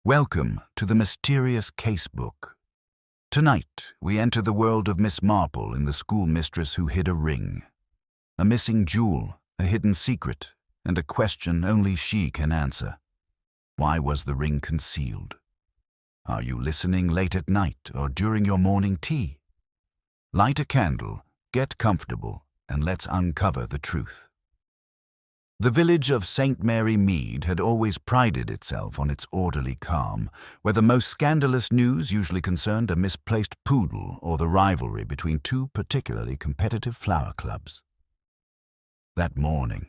Welcome to the mysterious casebook. Tonight, we enter the world of Miss Marple in the Schoolmistress Who Hid a Ring. A missing jewel, a hidden secret, and a question only she can answer. Why was the ring concealed? Are you listening late at night or during your morning tea? Light a candle, get comfortable, and let's uncover the truth. The village of St. Mary Mead had always prided itself on its orderly calm, where the most scandalous news usually concerned a misplaced poodle or the rivalry between two particularly competitive flower clubs. That morning,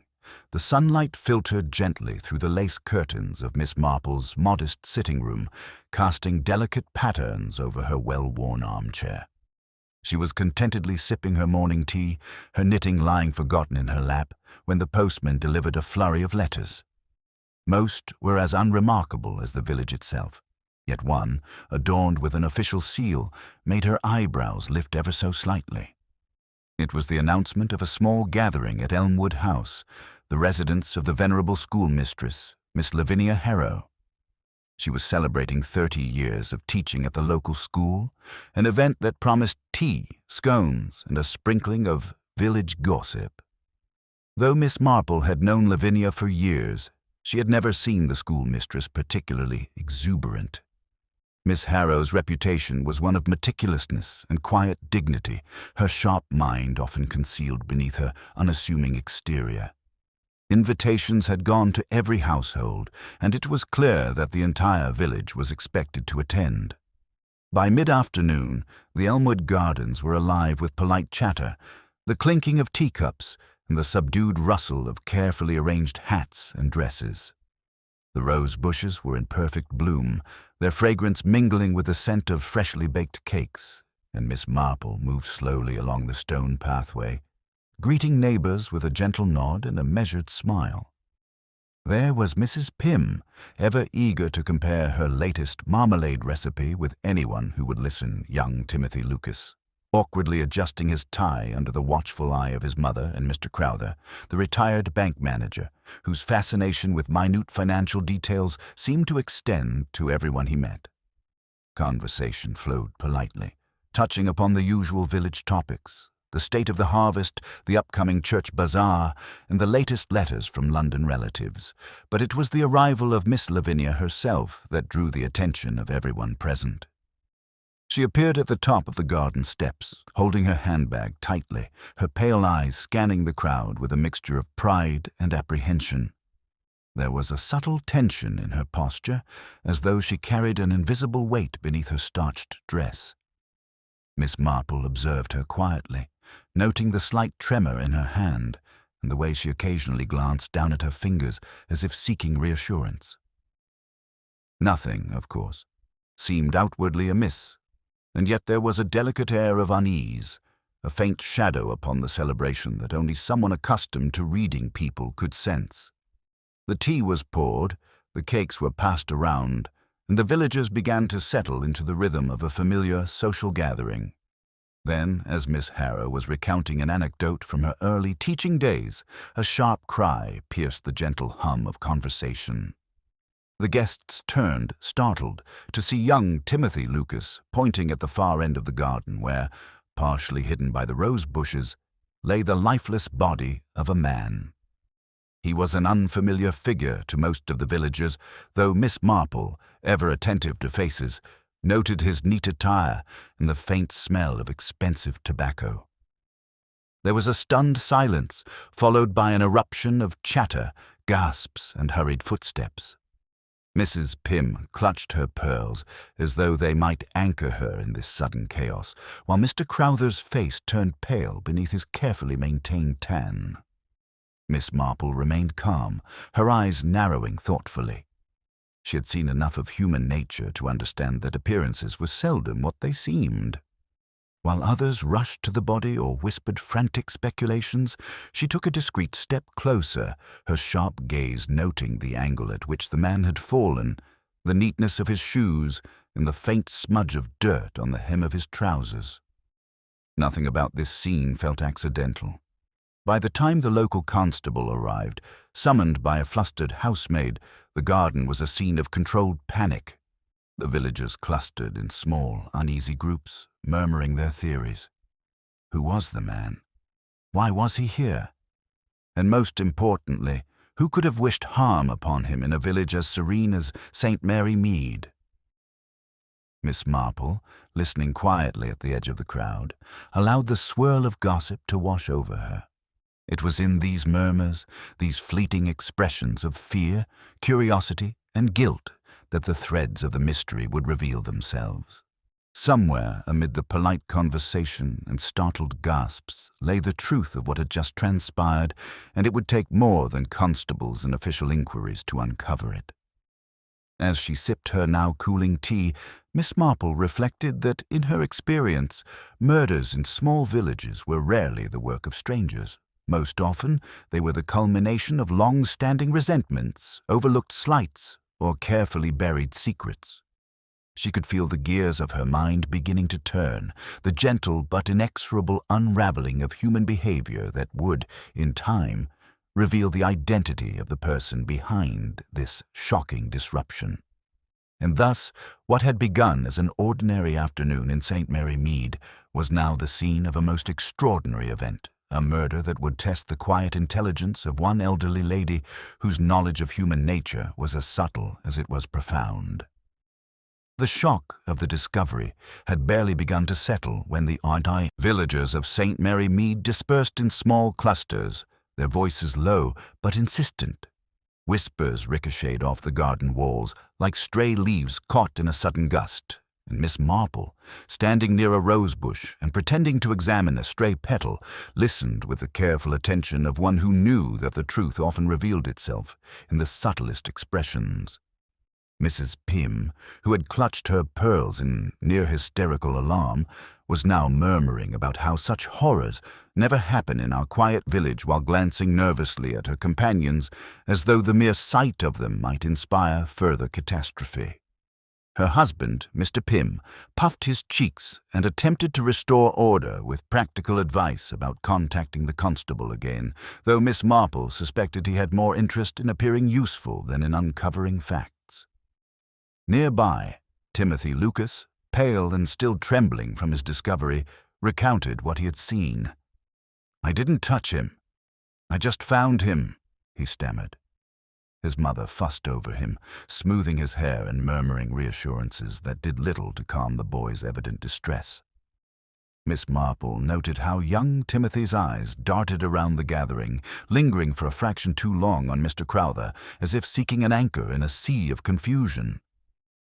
the sunlight filtered gently through the lace curtains of Miss Marple's modest sitting room, casting delicate patterns over her well-worn armchair. She was contentedly sipping her morning tea, her knitting lying forgotten in her lap, when the postman delivered a flurry of letters. Most were as unremarkable as the village itself, yet one, adorned with an official seal, made her eyebrows lift ever so slightly. It was the announcement of a small gathering at Elmwood House, the residence of the venerable schoolmistress, Miss Lavinia Harrow. She was celebrating 30 years of teaching at the local school, an event that promised tea, scones, and a sprinkling of village gossip. Though Miss Marple had known Lavinia for years, she had never seen the schoolmistress particularly exuberant. Miss Harrow's reputation was one of meticulousness and quiet dignity, her sharp mind often concealed beneath her unassuming exterior. Invitations had gone to every household, and it was clear that the entire village was expected to attend. By mid-afternoon, the Elmwood gardens were alive with polite chatter, the clinking of teacups, and the subdued rustle of carefully arranged hats and dresses. The rose bushes were in perfect bloom, their fragrance mingling with the scent of freshly baked cakes, and Miss Marple moved slowly along the stone pathway, greeting neighbors with a gentle nod and a measured smile. There was Mrs. Pym, ever eager to compare her latest marmalade recipe with anyone who would listen, young Timothy Lucas, awkwardly adjusting his tie under the watchful eye of his mother and Mr. Crowther, the retired bank manager, whose fascination with minute financial details seemed to extend to everyone he met. Conversation flowed politely, touching upon the usual village topics, the state of the harvest, the upcoming church bazaar, and the latest letters from London relatives, but it was the arrival of Miss Lavinia herself that drew the attention of everyone present. She appeared at the top of the garden steps, holding her handbag tightly, her pale eyes scanning the crowd with a mixture of pride and apprehension. There was a subtle tension in her posture, as though she carried an invisible weight beneath her starched dress. Miss Marple observed her quietly, noting the slight tremor in her hand and the way she occasionally glanced down at her fingers as if seeking reassurance. Nothing, of course, seemed outwardly amiss, and yet there was a delicate air of unease, a faint shadow upon the celebration that only someone accustomed to reading people could sense. The tea was poured, the cakes were passed around, and the villagers began to settle into the rhythm of a familiar social gathering. Then, as Miss Harrow was recounting an anecdote from her early teaching days, a sharp cry pierced the gentle hum of conversation. The guests turned, startled, to see young Timothy Lucas pointing at the far end of the garden where, partially hidden by the rose bushes, lay the lifeless body of a man. He was an unfamiliar figure to most of the villagers, though Miss Marple, ever attentive to faces, noted his neat attire and the faint smell of expensive tobacco. There was a stunned silence, followed by an eruption of chatter, gasps, and hurried footsteps. Mrs. Pym clutched her pearls as though they might anchor her in this sudden chaos, while Mr. Crowther's face turned pale beneath his carefully maintained tan. Miss Marple remained calm, her eyes narrowing thoughtfully. She had seen enough of human nature to understand that appearances were seldom what they seemed. While others rushed to the body or whispered frantic speculations, she took a discreet step closer, her sharp gaze noting the angle at which the man had fallen, the neatness of his shoes, and the faint smudge of dirt on the hem of his trousers. Nothing about this scene felt accidental. By the time the local constable arrived, summoned by a flustered housemaid, the garden was a scene of controlled panic, The villagers clustered in small, uneasy groups, murmuring their theories. Who was the man? Why was he here? And most importantly, who could have wished harm upon him in a village as serene as St. Mary Mead? Miss Marple, listening quietly at the edge of the crowd, allowed the swirl of gossip to wash over her. It was in these murmurs, these fleeting expressions of fear, curiosity, and guilt that the threads of the mystery would reveal themselves. Somewhere amid the polite conversation and startled gasps lay the truth of what had just transpired, and it would take more than constables and official inquiries to uncover it. As she sipped her now cooling tea, Miss Marple reflected that, in her experience, murders in small villages were rarely the work of strangers. Most often, they were the culmination of long-standing resentments, overlooked slights, or carefully buried secrets. She could feel the gears of her mind beginning to turn, the gentle but inexorable unraveling of human behavior that would, in time, reveal the identity of the person behind this shocking disruption. And thus, what had begun as an ordinary afternoon in St. Mary Mead was now the scene of a most extraordinary event, a murder that would test the quiet intelligence of one elderly lady whose knowledge of human nature was as subtle as it was profound. The shock of the discovery had barely begun to settle when the villagers of St. Mary Mead dispersed in small clusters, their voices low but insistent. Whispers ricocheted off the garden walls like stray leaves caught in a sudden gust, and Miss Marple, standing near a rose bush and pretending to examine a stray petal, listened with the careful attention of one who knew that the truth often revealed itself in the subtlest expressions. Mrs. Pym, who had clutched her pearls in near-hysterical alarm, was now murmuring about how such horrors never happen in our quiet village, while glancing nervously at her companions as though the mere sight of them might inspire further catastrophe. Her husband, Mr. Pym, puffed his cheeks and attempted to restore order with practical advice about contacting the constable again, though Miss Marple suspected he had more interest in appearing useful than in uncovering facts. Nearby, Timothy Lucas, pale and still trembling from his discovery, recounted what he had seen. "I didn't touch him. I just found him," he stammered. His mother fussed over him, smoothing his hair and murmuring reassurances that did little to calm the boy's evident distress. Miss Marple noted how young Timothy's eyes darted around the gathering, lingering for a fraction too long on Mr. Crowther, as if seeking an anchor in a sea of confusion.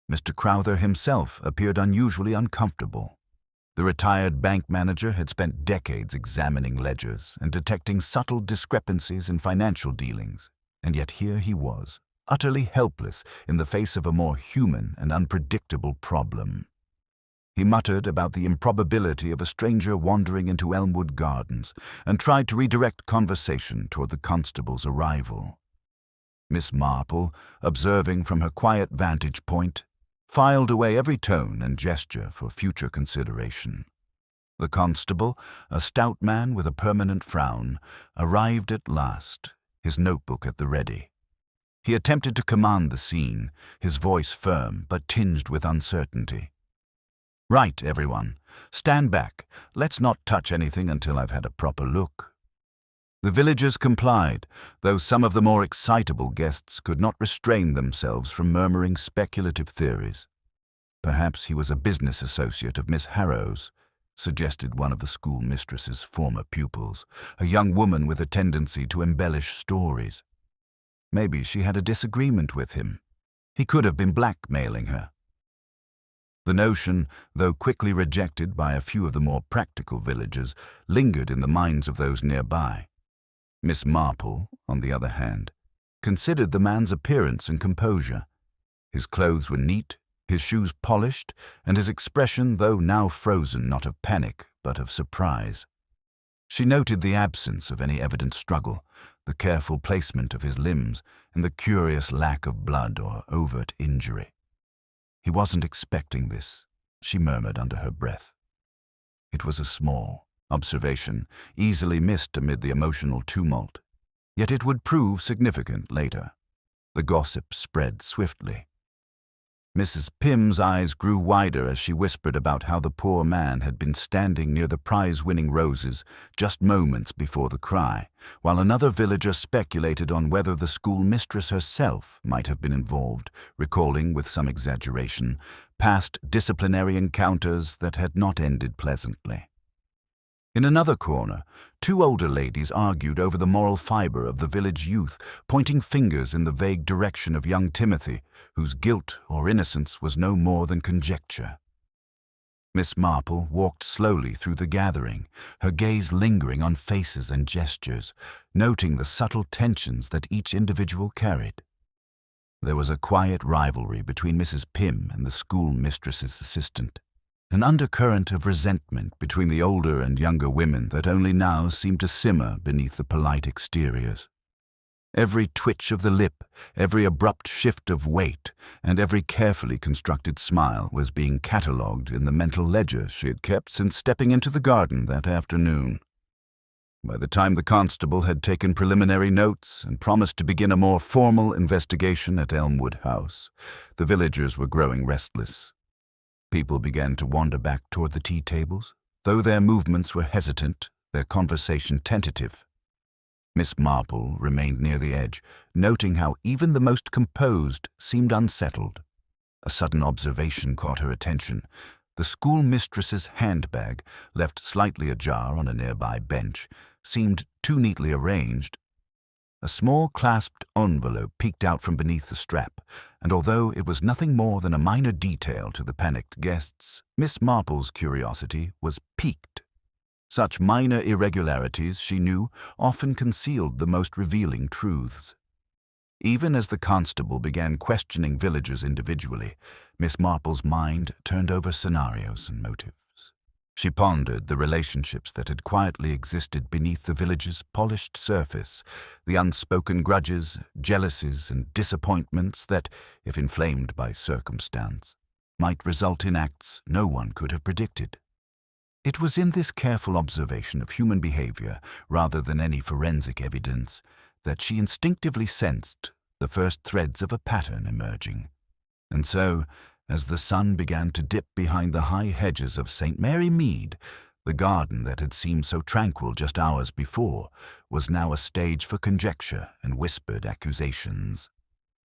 Mr. Crowther himself appeared unusually uncomfortable. The retired bank manager had spent decades examining ledgers and detecting subtle discrepancies in financial dealings, and yet here he was, utterly helpless in the face of a more human and unpredictable problem. He muttered about the improbability of a stranger wandering into Elmwood Gardens and tried to redirect conversation toward the constable's arrival. Miss Marple, observing from her quiet vantage point, filed away every tone and gesture for future consideration. The constable, a stout man with a permanent frown, arrived at last, his notebook at the ready. He attempted to command the scene, his voice firm but tinged with uncertainty. "Right, everyone. Stand back. Let's not touch anything until I've had a proper look." The villagers complied, though some of the more excitable guests could not restrain themselves from murmuring speculative theories. "Perhaps he was a business associate of Miss Harrow's," suggested one of the schoolmistress's former pupils, a young woman with a tendency to embellish stories. "Maybe she had a disagreement with him. He could have been blackmailing her." The notion, though quickly rejected by a few of the more practical villagers, lingered in the minds of those nearby. Miss Marple, on the other hand, considered the man's appearance and composure. His clothes were neat, his shoes polished, and his expression, though now frozen, not of panic, but of surprise. She noted the absence of any evident struggle, the careful placement of his limbs, and the curious lack of blood or overt injury. "He wasn't expecting this," she murmured under her breath. It was a small observation, easily missed amid the emotional tumult, yet it would prove significant later. The gossip spread swiftly. Mrs. Pym's eyes grew wider as she whispered about how the poor man had been standing near the prize-winning roses just moments before the cry, while another villager speculated on whether the schoolmistress herself might have been involved, recalling, with some exaggeration, past disciplinary encounters that had not ended pleasantly. In another corner, two older ladies argued over the moral fiber of the village youth, pointing fingers in the vague direction of young Timothy, whose guilt or innocence was no more than conjecture. Miss Marple walked slowly through the gathering, her gaze lingering on faces and gestures, noting the subtle tensions that each individual carried. There was a quiet rivalry between Mrs. Pym and the schoolmistress's assistant, an undercurrent of resentment between the older and younger women that only now seemed to simmer beneath the polite exteriors. Every twitch of the lip, every abrupt shift of weight, and every carefully constructed smile was being catalogued in the mental ledger she had kept since stepping into the garden that afternoon. By the time the constable had taken preliminary notes and promised to begin a more formal investigation at Elmwood House, the villagers were growing restless. People began to wander back toward the tea tables, though their movements were hesitant, their conversation tentative. Miss Marple remained near the edge, noting how even the most composed seemed unsettled. A sudden observation caught her attention. The schoolmistress's handbag, left slightly ajar on a nearby bench, seemed too neatly arranged. A small clasped envelope peeked out from beneath the strap, and although it was nothing more than a minor detail to the panicked guests, Miss Marple's curiosity was piqued. Such minor irregularities, she knew, often concealed the most revealing truths. Even as the constable began questioning villagers individually, Miss Marple's mind turned over scenarios and motives. She pondered the relationships that had quietly existed beneath the village's polished surface, the unspoken grudges, jealousies, and disappointments that, if inflamed by circumstance, might result in acts no one could have predicted. It was in this careful observation of human behavior, rather than any forensic evidence, that she instinctively sensed the first threads of a pattern emerging. And so, as the sun began to dip behind the high hedges of St. Mary Mead, the garden that had seemed so tranquil just hours before was now a stage for conjecture and whispered accusations.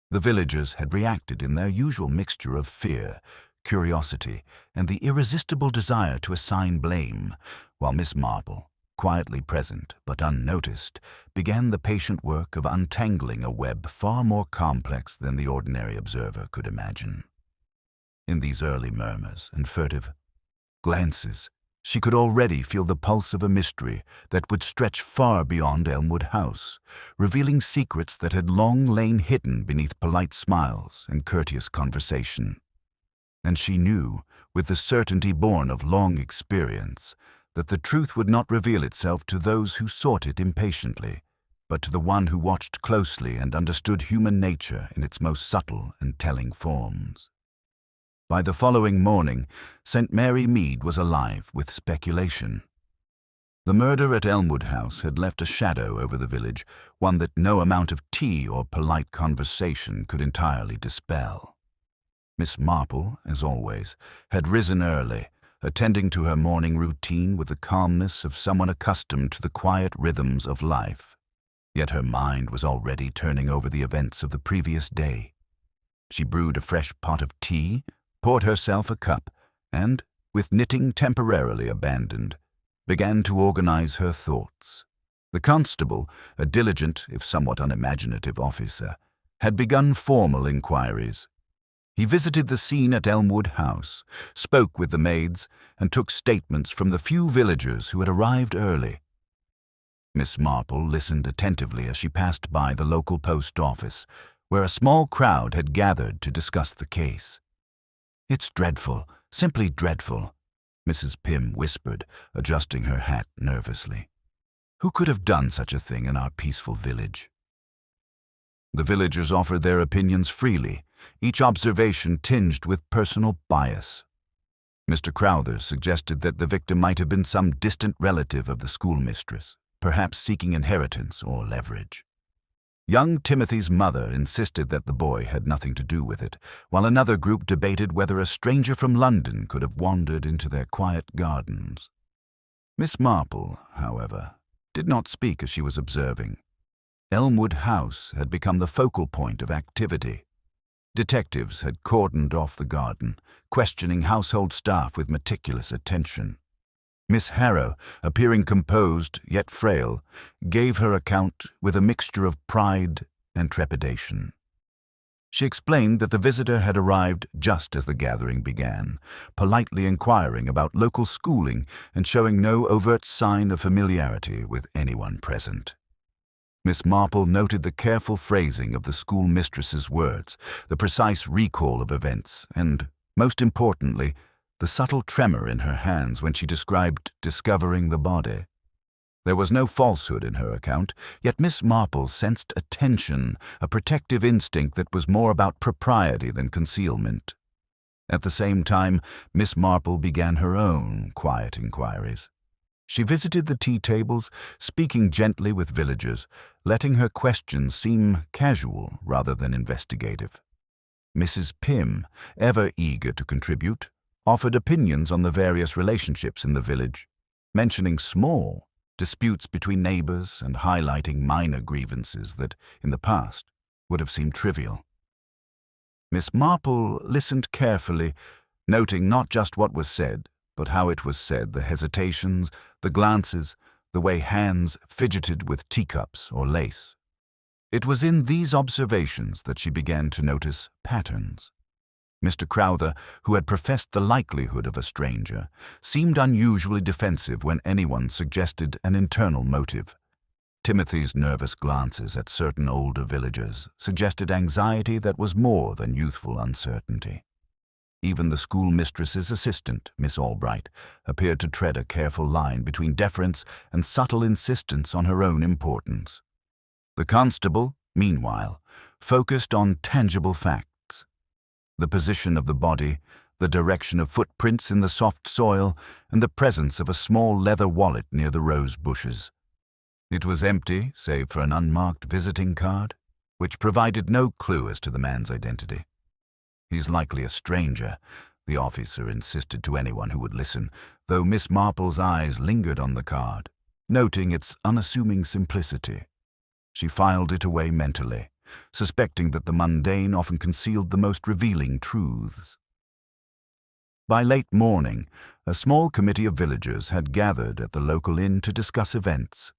The villagers had reacted in their usual mixture of fear, curiosity, and the irresistible desire to assign blame, while Miss Marple, quietly present but unnoticed, began the patient work of untangling a web far more complex than the ordinary observer could imagine. In these early murmurs and furtive glances, she could already feel the pulse of a mystery that would stretch far beyond Elmwood House, revealing secrets that had long lain hidden beneath polite smiles and courteous conversation. And she knew, with the certainty born of long experience, that the truth would not reveal itself to those who sought it impatiently, but to the one who watched closely and understood human nature in its most subtle and telling forms. By the following morning, St. Mary Mead was alive with speculation. The murder at Elmwood House had left a shadow over the village, one that no amount of tea or polite conversation could entirely dispel. Miss Marple, as always, had risen early, attending to her morning routine with the calmness of someone accustomed to the quiet rhythms of life. Yet her mind was already turning over the events of the previous day. She brewed a fresh pot of tea, poured herself a cup, and, with knitting temporarily abandoned, began to organize her thoughts. The constable, a diligent, if somewhat unimaginative officer, had begun formal inquiries. He visited the scene at Elmwood House, spoke with the maids, and took statements from the few villagers who had arrived early. Miss Marple listened attentively as she passed by the local post office, where a small crowd had gathered to discuss the case. "It's dreadful, simply dreadful," Mrs. Pym whispered, adjusting her hat nervously. "Who could have done such a thing in our peaceful village?" The villagers offered their opinions freely, each observation tinged with personal bias. Mr. Crowther suggested that the victim might have been some distant relative of the schoolmistress, perhaps seeking inheritance or leverage. Young Timothy's mother insisted that the boy had nothing to do with it, while another group debated whether a stranger from London could have wandered into their quiet gardens. Miss Marple, however, did not speak as she was observing. Elmwood House had become the focal point of activity. Detectives had cordoned off the garden, questioning household staff with meticulous attention. Miss Harrow, appearing composed yet frail, gave her account with a mixture of pride and trepidation. She explained that the visitor had arrived just as the gathering began, politely inquiring about local schooling and showing no overt sign of familiarity with anyone present. Miss Marple noted the careful phrasing of the schoolmistress's words, the precise recall of events, and, most importantly, the subtle tremor in her hands when she described discovering the body. There was no falsehood in her account, yet Miss Marple sensed a tension, a protective instinct that was more about propriety than concealment. At the same time, Miss Marple began her own quiet inquiries. She visited the tea tables, speaking gently with villagers, letting her questions seem casual rather than investigative. Mrs. Pym, ever eager to contribute, offered opinions on the various relationships in the village, mentioning small disputes between neighbors and highlighting minor grievances that, in the past, would have seemed trivial. Miss Marple listened carefully, noting not just what was said, but how it was said, the hesitations, the glances, the way hands fidgeted with teacups or lace. It was in these observations that she began to notice patterns. Mr. Crowther, who had professed the likelihood of a stranger, seemed unusually defensive when anyone suggested an internal motive. Timothy's nervous glances at certain older villagers suggested anxiety that was more than youthful uncertainty. Even the schoolmistress's assistant, Miss Albright, appeared to tread a careful line between deference and subtle insistence on her own importance. The constable, meanwhile, focused on tangible facts. The position of the body, the direction of footprints in the soft soil, and the presence of a small leather wallet near the rose bushes. It was empty, save for an unmarked visiting card, which provided no clue as to the man's identity. "He's likely a stranger," the officer insisted to anyone who would listen, though Miss Marple's eyes lingered on the card, noting its unassuming simplicity. She filed it away mentally, suspecting that the mundane often concealed the most revealing truths. By late morning, a small committee of villagers had gathered at the local inn to discuss events.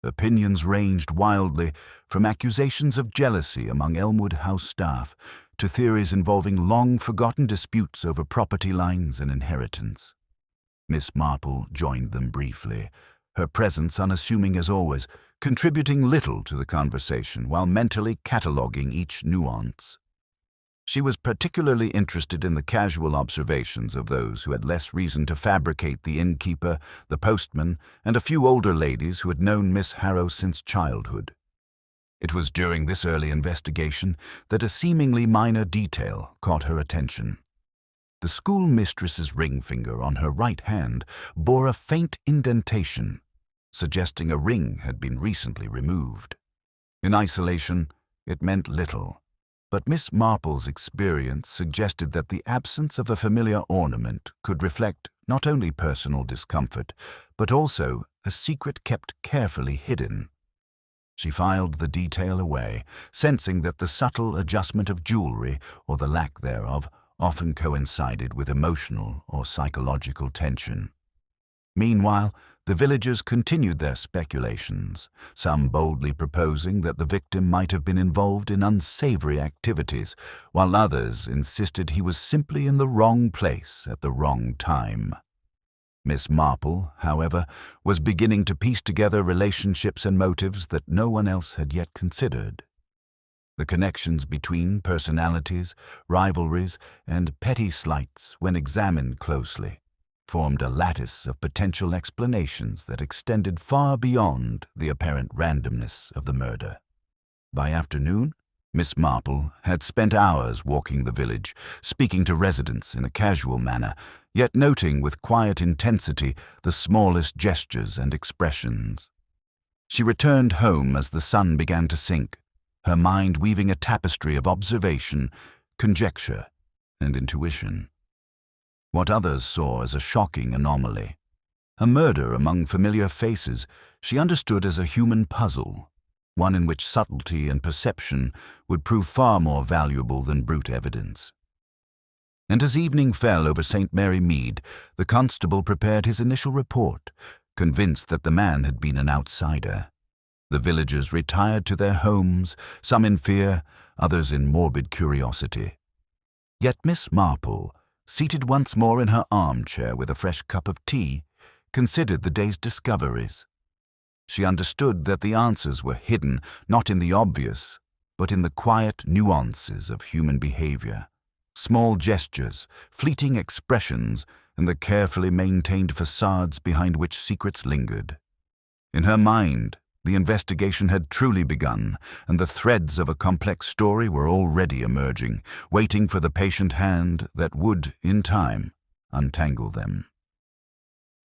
Opinions ranged wildly, from accusations of jealousy among Elmwood House staff to theories involving long-forgotten disputes over property lines and inheritance. Miss Marple joined them briefly, her presence unassuming as always, contributing little to the conversation while mentally cataloguing each nuance. She was particularly interested in the casual observations of those who had less reason to fabricate: the innkeeper, the postman, and a few older ladies who had known Miss Harrow since childhood. It was during this early investigation that a seemingly minor detail caught her attention. The schoolmistress's ring finger on her right hand bore a faint indentation, suggesting a ring had been recently removed. In isolation, it meant little, but Miss Marple's experience suggested that the absence of a familiar ornament could reflect not only personal discomfort, but also a secret kept carefully hidden. She filed the detail away, sensing that the subtle adjustment of jewelry, or the lack thereof, often coincided with emotional or psychological tension. Meanwhile, the villagers continued their speculations, some boldly proposing that the victim might have been involved in unsavory activities, while others insisted he was simply in the wrong place at the wrong time. Miss Marple, however, was beginning to piece together relationships and motives that no one else had yet considered. The connections between personalities, rivalries, and petty slights, when examined closely, formed a lattice of potential explanations that extended far beyond the apparent randomness of the murder. By afternoon, Miss Marple had spent hours walking the village, speaking to residents in a casual manner, yet noting with quiet intensity the smallest gestures and expressions. She returned home as the sun began to sink, her mind weaving a tapestry of observation, conjecture, and intuition. What others saw as a shocking anomaly, a murder among familiar faces, she understood as a human puzzle, one in which subtlety and perception would prove far more valuable than brute evidence. And as evening fell over St. Mary Mead, the constable prepared his initial report, convinced that the man had been an outsider. The villagers retired to their homes, some in fear, others in morbid curiosity. Yet Miss Marple, seated once more in her armchair with a fresh cup of tea, considered the day's discoveries. She understood that the answers were hidden not in the obvious, but in the quiet nuances of human behavior. Small gestures, fleeting expressions, and the carefully maintained facades behind which secrets lingered. In her mind, the investigation had truly begun, and the threads of a complex story were already emerging, waiting for the patient hand that would, in time, untangle them.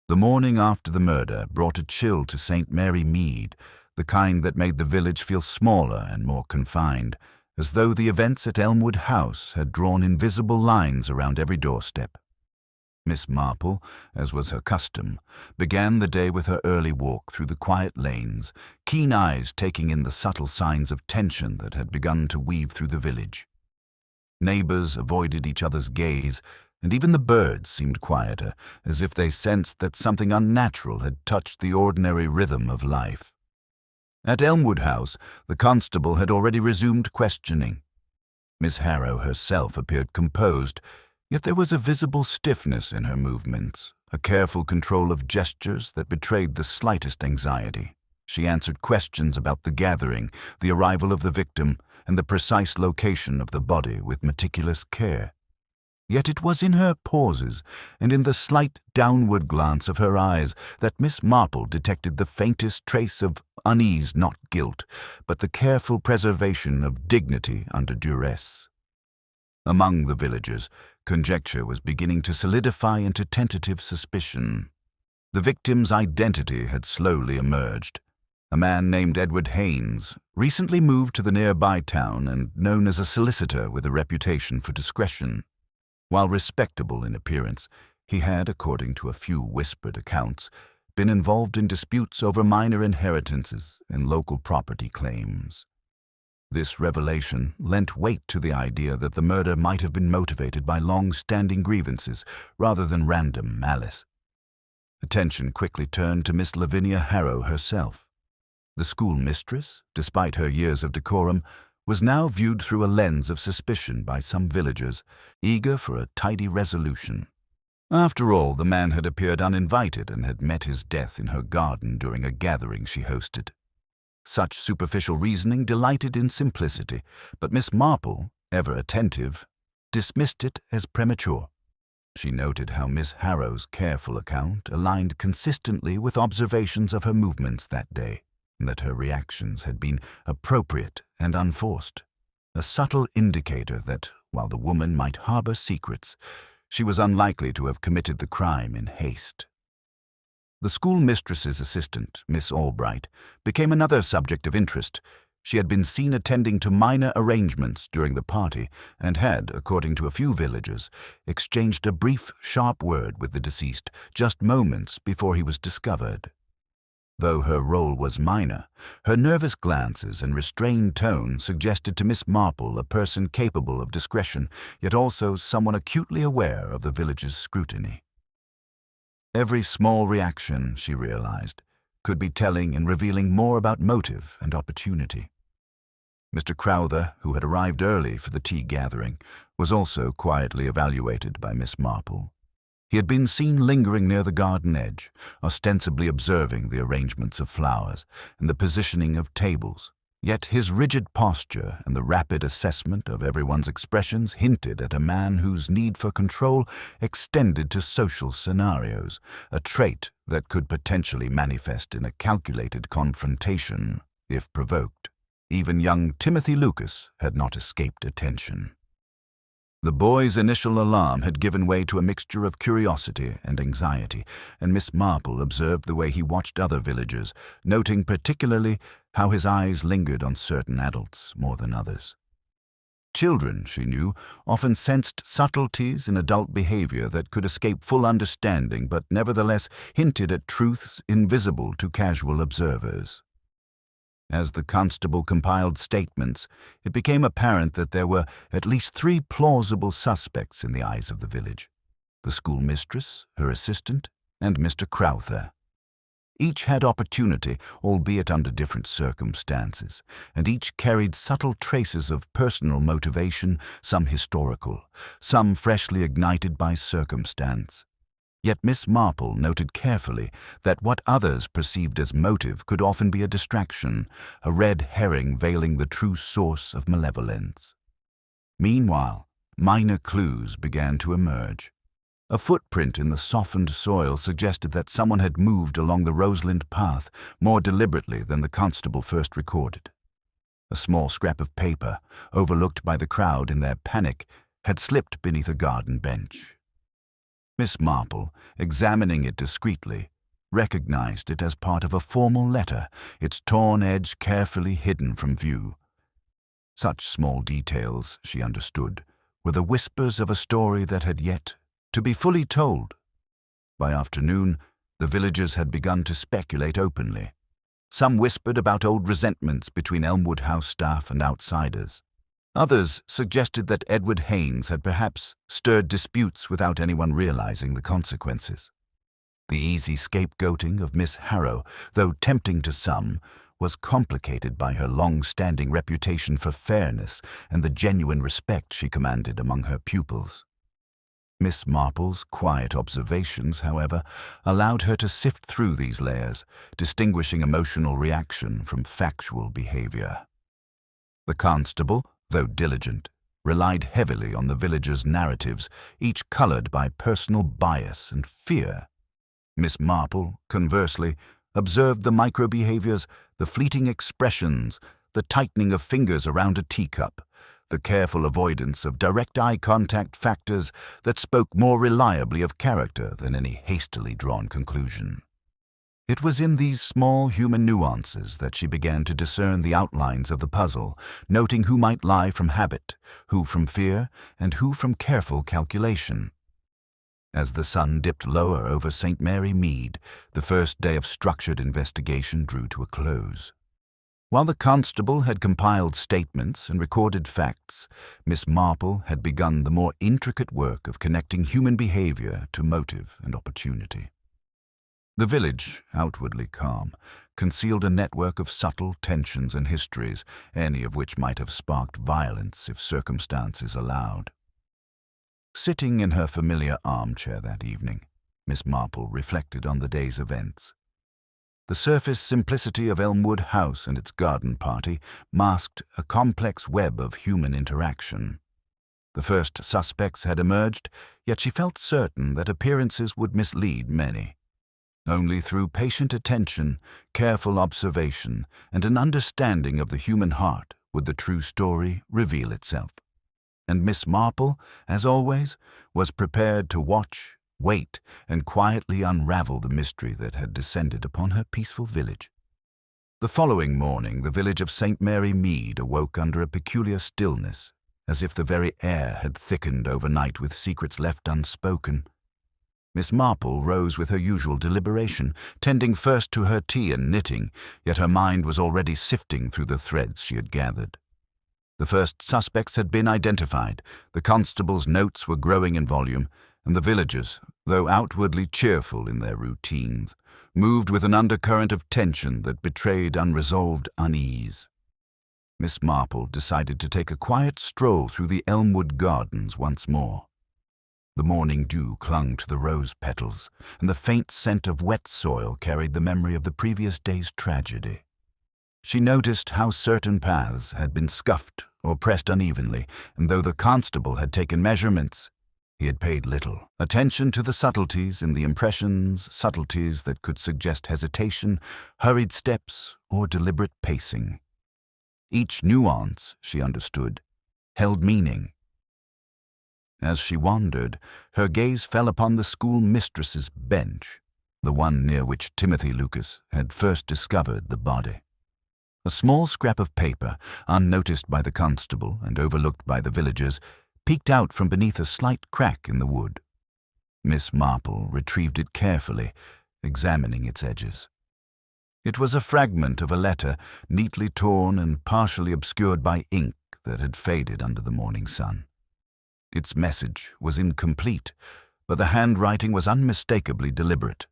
The morning after the murder brought a chill to St. Mary Mead, the kind that made the village feel smaller and more confined, as though the events at Elmwood House had drawn invisible lines around every doorstep. Miss Marple, as was her custom, began the day with her early walk through the quiet lanes, keen eyes taking in the subtle signs of tension that had begun to weave through the village. Neighbors avoided each other's gaze, and even the birds seemed quieter, as if they sensed that something unnatural had touched the ordinary rhythm of life. At Elmwood House, the constable had already resumed questioning. Miss Harrow herself appeared composed, yet there was a visible stiffness in her movements, a careful control of gestures that betrayed the slightest anxiety. She answered questions about the gathering, the arrival of the victim, and the precise location of the body with meticulous care. Yet it was in her pauses and in the slight downward glance of her eyes that Miss Marple detected the faintest trace of unease, not guilt, but the careful preservation of dignity under duress. Among the villagers, conjecture was beginning to solidify into tentative suspicion. The victim's identity had slowly emerged. A man named Edward Haynes, recently moved to the nearby town and known as a solicitor with a reputation for discretion. While respectable in appearance, he had, according to a few whispered accounts, been involved in disputes over minor inheritances and local property claims. This revelation lent weight to the idea that the murder might have been motivated by long-standing grievances rather than random malice. Attention quickly turned to Miss Lavinia Harrow herself. The schoolmistress, despite her years of decorum, was now viewed through a lens of suspicion by some villagers, eager for a tidy resolution. After all, the man had appeared uninvited and had met his death in her garden during a gathering she hosted. Such superficial reasoning delighted in simplicity, but Miss Marple, ever attentive, dismissed it as premature. She noted how Miss Harrow's careful account aligned consistently with observations of her movements that day, and that her reactions had been appropriate and unforced, a subtle indicator that, while the woman might harbor secrets, she was unlikely to have committed the crime in haste. The schoolmistress's assistant, Miss Albright, became another subject of interest. She had been seen attending to minor arrangements during the party and had, according to a few villagers, exchanged a brief, sharp word with the deceased just moments before he was discovered. Though her role was minor, her nervous glances and restrained tone suggested to Miss Marple a person capable of discretion, yet also someone acutely aware of the village's scrutiny. Every small reaction, she realized, could be telling and revealing more about motive and opportunity. Mr. Crowther, who had arrived early for the tea gathering, was also quietly evaluated by Miss Marple. He had been seen lingering near the garden edge, ostensibly observing the arrangements of flowers and the positioning of tables. Yet his rigid posture and the rapid assessment of everyone's expressions hinted at a man whose need for control extended to social scenarios, a trait that could potentially manifest in a calculated confrontation, if provoked. Even young Timothy Lucas had not escaped attention. The boy's initial alarm had given way to a mixture of curiosity and anxiety, and Miss Marple observed the way he watched other villagers, noting particularly how his eyes lingered on certain adults more than others. Children, she knew, often sensed subtleties in adult behavior that could escape full understanding but nevertheless hinted at truths invisible to casual observers. As the constable compiled statements, it became apparent that there were at least 3 plausible suspects in the eyes of the village: the schoolmistress, her assistant, and Mr. Crowther. Each had opportunity, albeit under different circumstances, and each carried subtle traces of personal motivation, some historical, some freshly ignited by circumstance. Yet Miss Marple noted carefully that what others perceived as motive could often be a distraction, a red herring veiling the true source of malevolence. Meanwhile, minor clues began to emerge. A footprint in the softened soil suggested that someone had moved along the Roseland path more deliberately than the constable first recorded. A small scrap of paper, overlooked by the crowd in their panic, had slipped beneath a garden bench. Miss Marple, examining it discreetly, recognized it as part of a formal letter, its torn edge carefully hidden from view. Such small details, she understood, were the whispers of a story that had yet to be fully told. By afternoon, the villagers had begun to speculate openly. Some whispered about old resentments between Elmwood House staff and outsiders. Others suggested that Edward Haynes had perhaps stirred disputes without anyone realizing the consequences. The easy scapegoating of Miss Harrow, though tempting to some, was complicated by her long-standing reputation for fairness and the genuine respect she commanded among her pupils. Miss Marple's quiet observations, however, allowed her to sift through these layers, distinguishing emotional reaction from factual behavior. The constable, though diligent, relied heavily on the villagers' narratives, each colored by personal bias and fear. Miss Marple, conversely, observed the micro-behaviors, the fleeting expressions, the tightening of fingers around a teacup, the careful avoidance of direct eye contact factors that spoke more reliably of character than any hastily drawn conclusion. It was in these small human nuances that she began to discern the outlines of the puzzle, noting who might lie from habit, who from fear, and who from careful calculation. As the sun dipped lower over St. Mary Mead, the first day of structured investigation drew to a close. While the constable had compiled statements and recorded facts, Miss Marple had begun the more intricate work of connecting human behavior to motive and opportunity. The village, outwardly calm, concealed a network of subtle tensions and histories, any of which might have sparked violence if circumstances allowed. Sitting in her familiar armchair that evening, Miss Marple reflected on the day's events. The surface simplicity of Elmwood House and its garden party masked a complex web of human interaction. The first suspects had emerged, yet she felt certain that appearances would mislead many. Only through patient attention, careful observation, and an understanding of the human heart would the true story reveal itself. And Miss Marple, as always, was prepared to watch, wait, and quietly unravel the mystery that had descended upon her peaceful village. The following morning, the village of St. Mary Mead awoke under a peculiar stillness, as if the very air had thickened overnight with secrets left unspoken. Miss Marple rose with her usual deliberation, tending first to her tea and knitting, yet her mind was already sifting through the threads she had gathered. The first suspects had been identified, the constable's notes were growing in volume, and the villagers, though outwardly cheerful in their routines, moved with an undercurrent of tension that betrayed unresolved unease. Miss Marple decided to take a quiet stroll through the Elmwood Gardens once more. The morning dew clung to the rose petals, and the faint scent of wet soil carried the memory of the previous day's tragedy. She noticed how certain paths had been scuffed or pressed unevenly, and though the constable had taken measurements, he had paid little attention to the subtleties in the impressions, subtleties that could suggest hesitation, hurried steps, or deliberate pacing. Each nuance, she understood, held meaning. As she wandered, her gaze fell upon the schoolmistress's bench, the one near which Timothy Lucas had first discovered the body. A small scrap of paper, unnoticed by the constable and overlooked by the villagers, peeked out from beneath a slight crack in the wood. Miss Marple retrieved it carefully, examining its edges. It was a fragment of a letter, neatly torn and partially obscured by ink that had faded under the morning sun. Its message was incomplete, but the handwriting was unmistakably deliberate,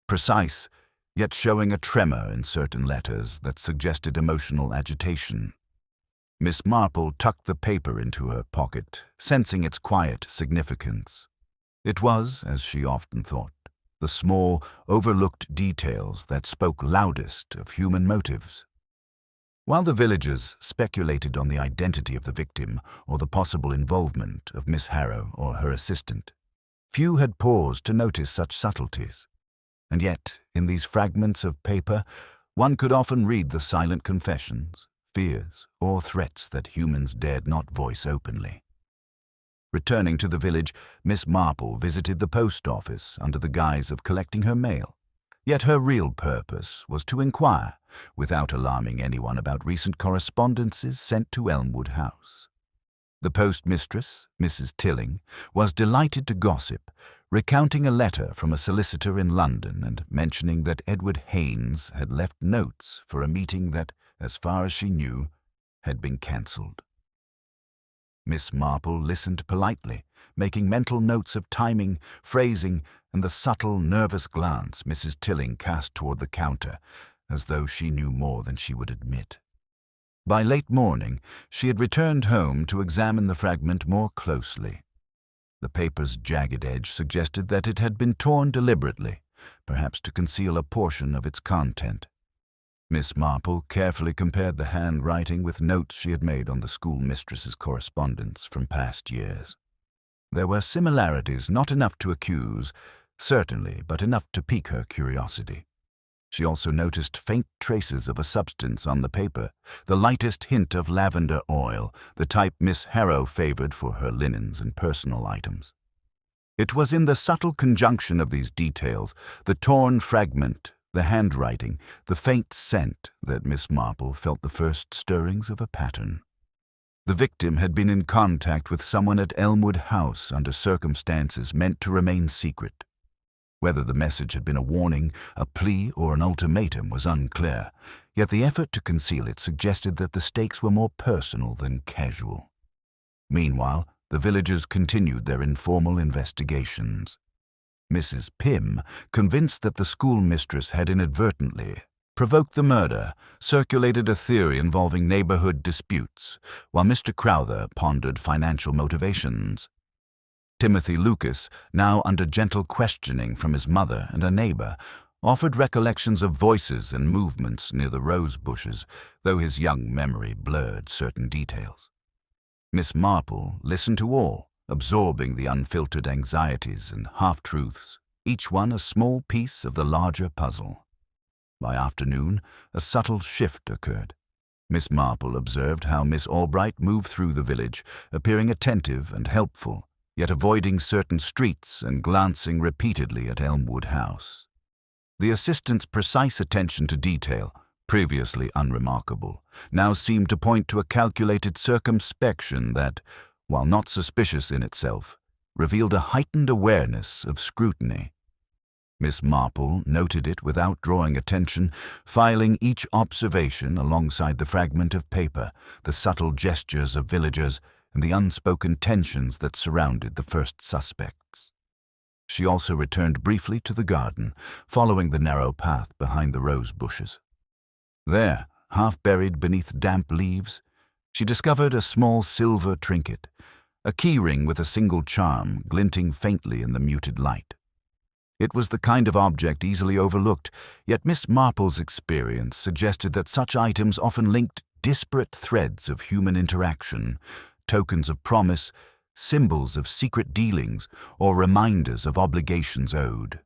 precise, yet showing a tremor in certain letters that suggested emotional agitation. Miss Marple tucked the paper into her pocket, sensing its quiet significance. It was, as she often thought, the small, overlooked details that spoke loudest of human motives. While the villagers speculated on the identity of the victim or the possible involvement of Miss Harrow or her assistant, few had paused to notice such subtleties. And yet, in these fragments of paper, one could often read the silent confessions, fears, or threats that humans dared not voice openly. Returning to the village, Miss Marple visited the post office under the guise of collecting her mail. Yet her real purpose was to inquire, without alarming anyone, about recent correspondences sent to Elmwood House. The postmistress, Mrs. Tilling, was delighted to gossip, recounting a letter from a solicitor in London and mentioning that Edward Haynes had left notes for a meeting that, as far as she knew, had been cancelled. Miss Marple listened politely, making mental notes of timing, phrasing, and the subtle, nervous glance Mrs. Tilling cast toward the counter, as though she knew more than she would admit. By late morning, she had returned home to examine the fragment more closely. The paper's jagged edge suggested that it had been torn deliberately, perhaps to conceal a portion of its content. Miss Marple carefully compared the handwriting with notes she had made on the schoolmistress's correspondence from past years. There were similarities not enough to accuse, certainly, but enough to pique her curiosity. She also noticed faint traces of a substance on the paper, the lightest hint of lavender oil, the type Miss Harrow favored for her linens and personal items. It was in the subtle conjunction of these details, the torn fragment, the handwriting, the faint scent, that Miss Marple felt the first stirrings of a pattern. The victim had been in contact with someone at Elmwood House under circumstances meant to remain secret. Whether the message had been a warning, a plea, or an ultimatum was unclear, yet the effort to conceal it suggested that the stakes were more personal than casual. Meanwhile, the villagers continued their informal investigations. Mrs. Pym, convinced that the schoolmistress had inadvertently provoked the murder, circulated a theory involving neighborhood disputes, while Mr. Crowther pondered financial motivations. Timothy Lucas, now under gentle questioning from his mother and a neighbor, offered recollections of voices and movements near the rose bushes, though his young memory blurred certain details. Miss Marple listened to all, absorbing the unfiltered anxieties and half-truths, each one a small piece of the larger puzzle. By afternoon, a subtle shift occurred. Miss Marple observed how Miss Albright moved through the village, appearing attentive and helpful, yet avoiding certain streets and glancing repeatedly at Elmwood House. The assistant's precise attention to detail, previously unremarkable, now seemed to point to a calculated circumspection that, while not suspicious in itself, revealed a heightened awareness of scrutiny. Miss Marple noted it without drawing attention, filing each observation alongside the fragment of paper, the subtle gestures of villagers, and the unspoken tensions that surrounded the first suspects. She also returned briefly to the garden, following the narrow path behind the rose bushes. There, half buried beneath damp leaves, she discovered a small silver trinket, a key ring with a single charm glinting faintly in the muted light. It was the kind of object easily overlooked, yet Miss Marple's experience suggested that such items often linked disparate threads of human interaction, tokens of promise, symbols of secret dealings, or reminders of obligations owed.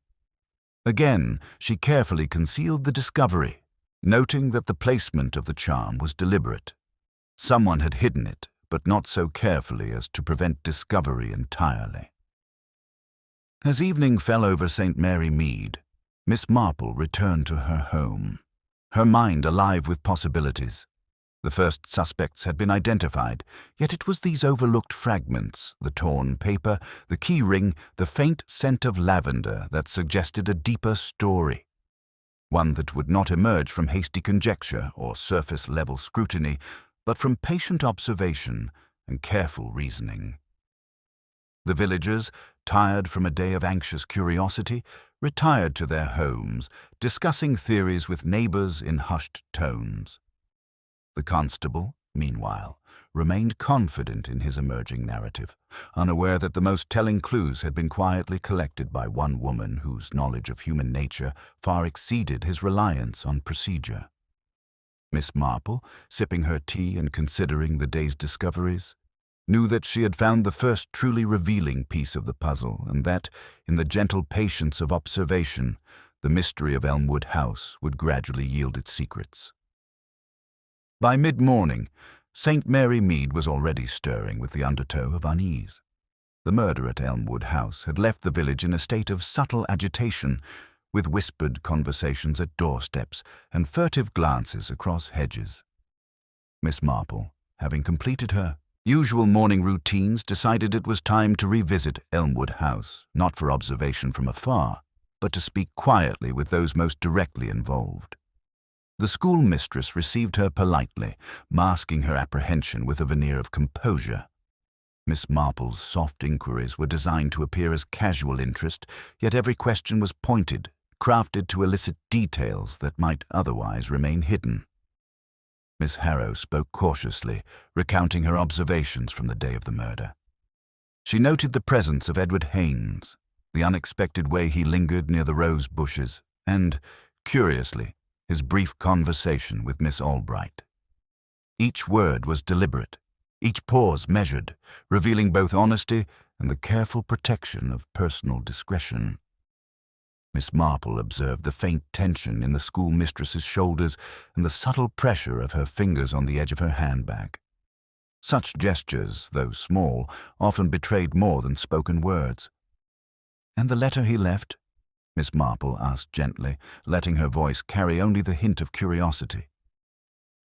Again, she carefully concealed the discovery, noting that the placement of the charm was deliberate. Someone had hidden it, but not so carefully as to prevent discovery entirely. As evening fell over St. Mary Mead, Miss Marple returned to her home. her mind alive with possibilities. The first suspects had been identified, yet it was these overlooked fragments, the torn paper, the key ring, the faint scent of lavender that suggested a deeper story. One that would not emerge from hasty conjecture or surface-level scrutiny, but from patient observation and careful reasoning. The villagers, tired from a day of anxious curiosity, retired to their homes, discussing theories with neighbors in hushed tones. The constable, meanwhile, remained confident in his emerging narrative, unaware that the most telling clues had been quietly collected by one woman whose knowledge of human nature far exceeded his reliance on procedure. Miss Marple, sipping her tea and considering the day's discoveries, knew that she had found the first truly revealing piece of the puzzle, and that, in the gentle patience of observation, the mystery of Elmwood House would gradually yield its secrets. By mid-morning, St. Mary Mead was already stirring with the undertow of unease. The murder at Elmwood House had left the village in a state of subtle agitation, with whispered conversations at doorsteps and furtive glances across hedges. Miss Marple, having completed her usual morning routines, decided it was time to revisit Elmwood House, not for observation from afar, but to speak quietly with those most directly involved. The schoolmistress received her politely, masking her apprehension with a veneer of composure. Miss Marple's soft inquiries were designed to appear as casual interest, yet every question was pointed, crafted to elicit details that might otherwise remain hidden. Miss Harrow spoke cautiously, recounting her observations from the day of the murder. She noted the presence of Edward Haynes, the unexpected way he lingered near the rose bushes, and, curiously, his brief conversation with Miss Albright. Each word was deliberate, each pause measured, revealing both honesty and the careful protection of personal discretion. Miss Marple observed the faint tension in the schoolmistress's shoulders and the subtle pressure of her fingers on the edge of her handbag. Such gestures, though small, often betrayed more than spoken words. "And the letter he left?" Miss Marple asked gently, letting her voice carry only the hint of curiosity.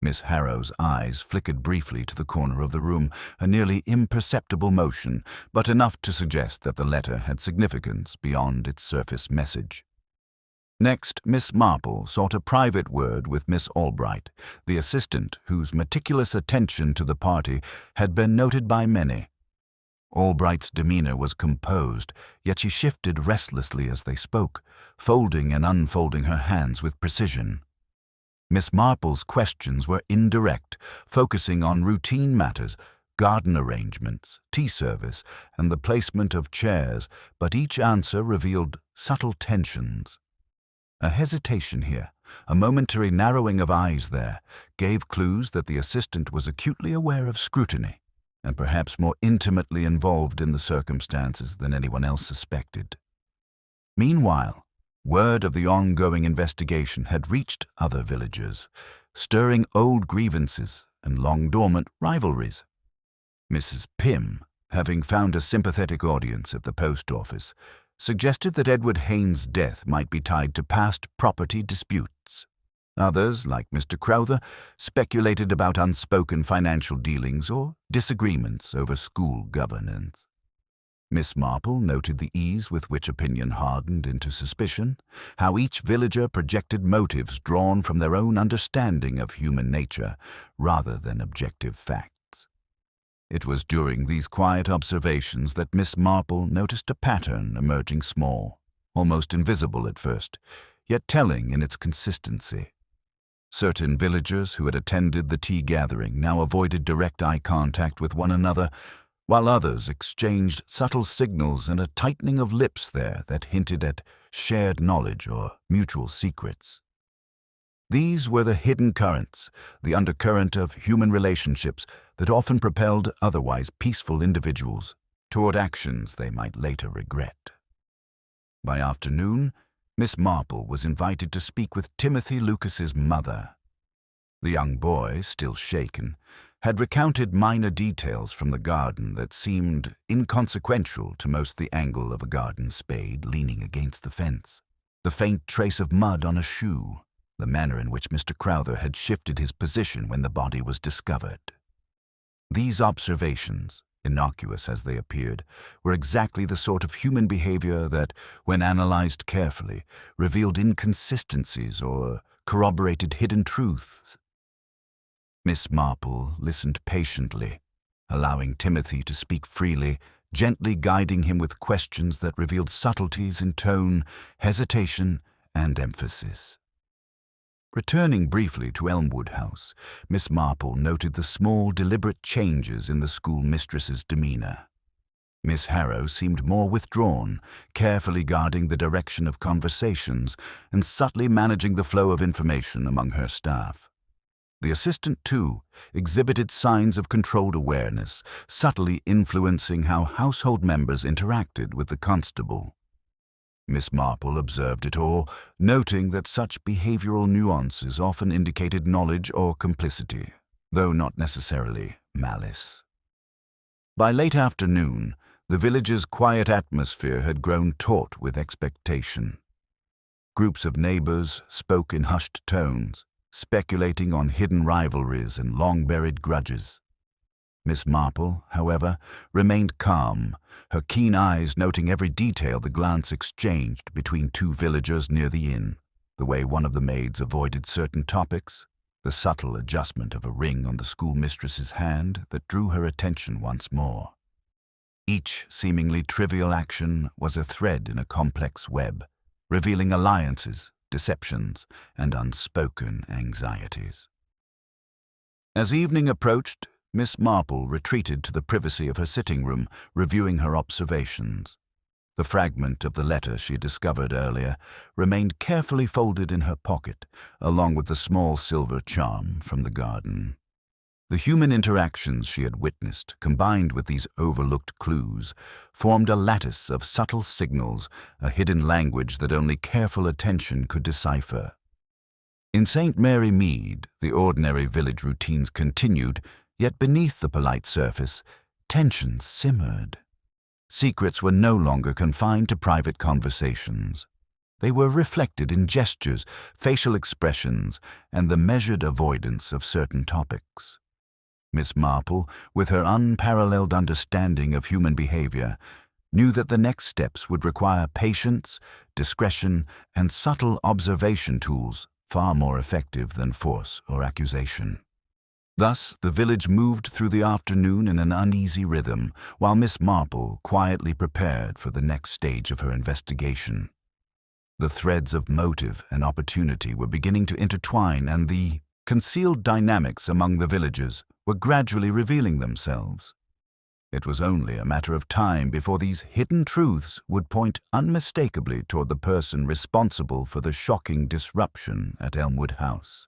Miss Harrow's eyes flickered briefly to the corner of the room, a nearly imperceptible motion, but enough to suggest that the letter had significance beyond its surface message. Next, Miss Marple sought a private word with Miss Albright, the assistant whose meticulous attention to the party had been noted by many. Albright's demeanor was composed, yet she shifted restlessly as they spoke, folding and unfolding her hands with precision. Miss Marple's questions were indirect, focusing on routine matters, garden arrangements, tea service, and the placement of chairs, but each answer revealed subtle tensions. A hesitation here, a momentary narrowing of eyes there, gave clues that the assistant was acutely aware of scrutiny, and perhaps more intimately involved in the circumstances than anyone else suspected. Meanwhile, word of the ongoing investigation had reached other villagers, stirring old grievances and long-dormant rivalries. Mrs. Pym, having found a sympathetic audience at the post office, suggested that Edward Haynes' death might be tied to past property disputes. Others, like Mr. Crowther, speculated about unspoken financial dealings or disagreements over school governance. Miss Marple noted the ease with which opinion hardened into suspicion, how each villager projected motives drawn from their own understanding of human nature rather than objective facts. It was during these quiet observations that Miss Marple noticed a pattern emerging small, almost invisible at first, yet telling in its consistency. Certain villagers who had attended the tea gathering now avoided direct eye contact with one another, while others exchanged subtle signals and a tightening of lips there that hinted at shared knowledge or mutual secrets. These were the hidden currents, the undercurrent of human relationships that often propelled otherwise peaceful individuals toward actions they might later regret. By afternoon, Miss Marple was invited to speak with Timothy Lucas's mother. The young boy, still shaken, had recounted minor details from the garden that seemed inconsequential to most: the angle of a garden spade leaning against the fence, the faint trace of mud on a shoe, the manner in which Mr. Crowther had shifted his position when the body was discovered. These observations, innocuous as they appeared, were exactly the sort of human behavior that, when analyzed carefully, revealed inconsistencies or corroborated hidden truths. Miss Marple listened patiently, allowing Timothy to speak freely, gently guiding him with questions that revealed subtleties in tone, hesitation, and emphasis. Returning briefly to Elmwood House, Miss Marple noted the small, deliberate changes in the schoolmistress's demeanor. Miss Harrow seemed more withdrawn, carefully guarding the direction of conversations and subtly managing the flow of information among her staff. The assistant, too, exhibited signs of controlled awareness, subtly influencing how household members interacted with the constable. Miss Marple observed it all, noting that such behavioral nuances often indicated knowledge or complicity, though not necessarily malice. By late afternoon, the village's quiet atmosphere had grown taut with expectation. Groups of neighbors spoke in hushed tones, speculating on hidden rivalries and long-buried grudges. Miss Marple, however, remained calm, her keen eyes noting every detail the glance exchanged between two villagers near the inn, the way one of the maids avoided certain topics, the subtle adjustment of a ring on the schoolmistress's hand that drew her attention once more. Each seemingly trivial action was a thread in a complex web, revealing alliances, deceptions, and unspoken anxieties. As evening approached, Miss Marple retreated to the privacy of her sitting room, reviewing her observations. The fragment of the letter she discovered earlier remained carefully folded in her pocket, along with the small silver charm from the garden. The human interactions she had witnessed, combined with these overlooked clues, formed a lattice of subtle signals, a hidden language that only careful attention could decipher. In St. Mary Mead, the ordinary village routines continued, yet beneath the polite surface, tensions simmered. Secrets were no longer confined to private conversations. They were reflected in gestures, facial expressions, and the measured avoidance of certain topics. Miss Marple, with her unparalleled understanding of human behavior, knew that the next steps would require patience, discretion, and subtle observation tools far more effective than force or accusation. Thus, the village moved through the afternoon in an uneasy rhythm, while Miss Marple quietly prepared for the next stage of her investigation. The threads of motive and opportunity were beginning to intertwine, and the concealed dynamics among the villagers were gradually revealing themselves. It was only a matter of time before these hidden truths would point unmistakably toward the person responsible for the shocking disruption at Elmwood House.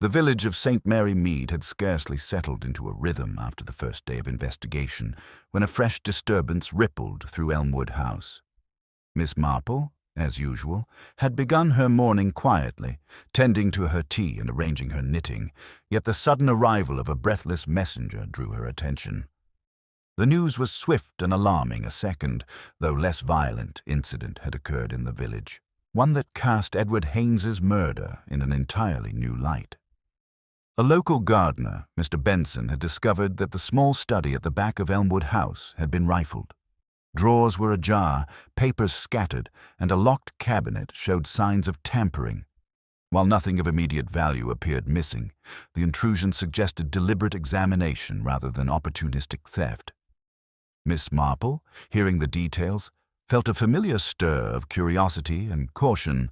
The village of St. Mary Mead had scarcely settled into a rhythm after the first day of investigation when a fresh disturbance rippled through Elmwood House. Miss Marple, as usual, had begun her morning quietly, tending to her tea and arranging her knitting, yet the sudden arrival of a breathless messenger drew her attention. The news was swift and alarming. A second, though less violent, incident had occurred in the village, one that cast Edward Haynes's murder in an entirely new light. A local gardener, Mr. Benson, had discovered that the small study at the back of Elmwood House had been rifled. Drawers were ajar, papers scattered, and a locked cabinet showed signs of tampering. While nothing of immediate value appeared missing, the intrusion suggested deliberate examination rather than opportunistic theft. Miss Marple, hearing the details, felt a familiar stir of curiosity and caution.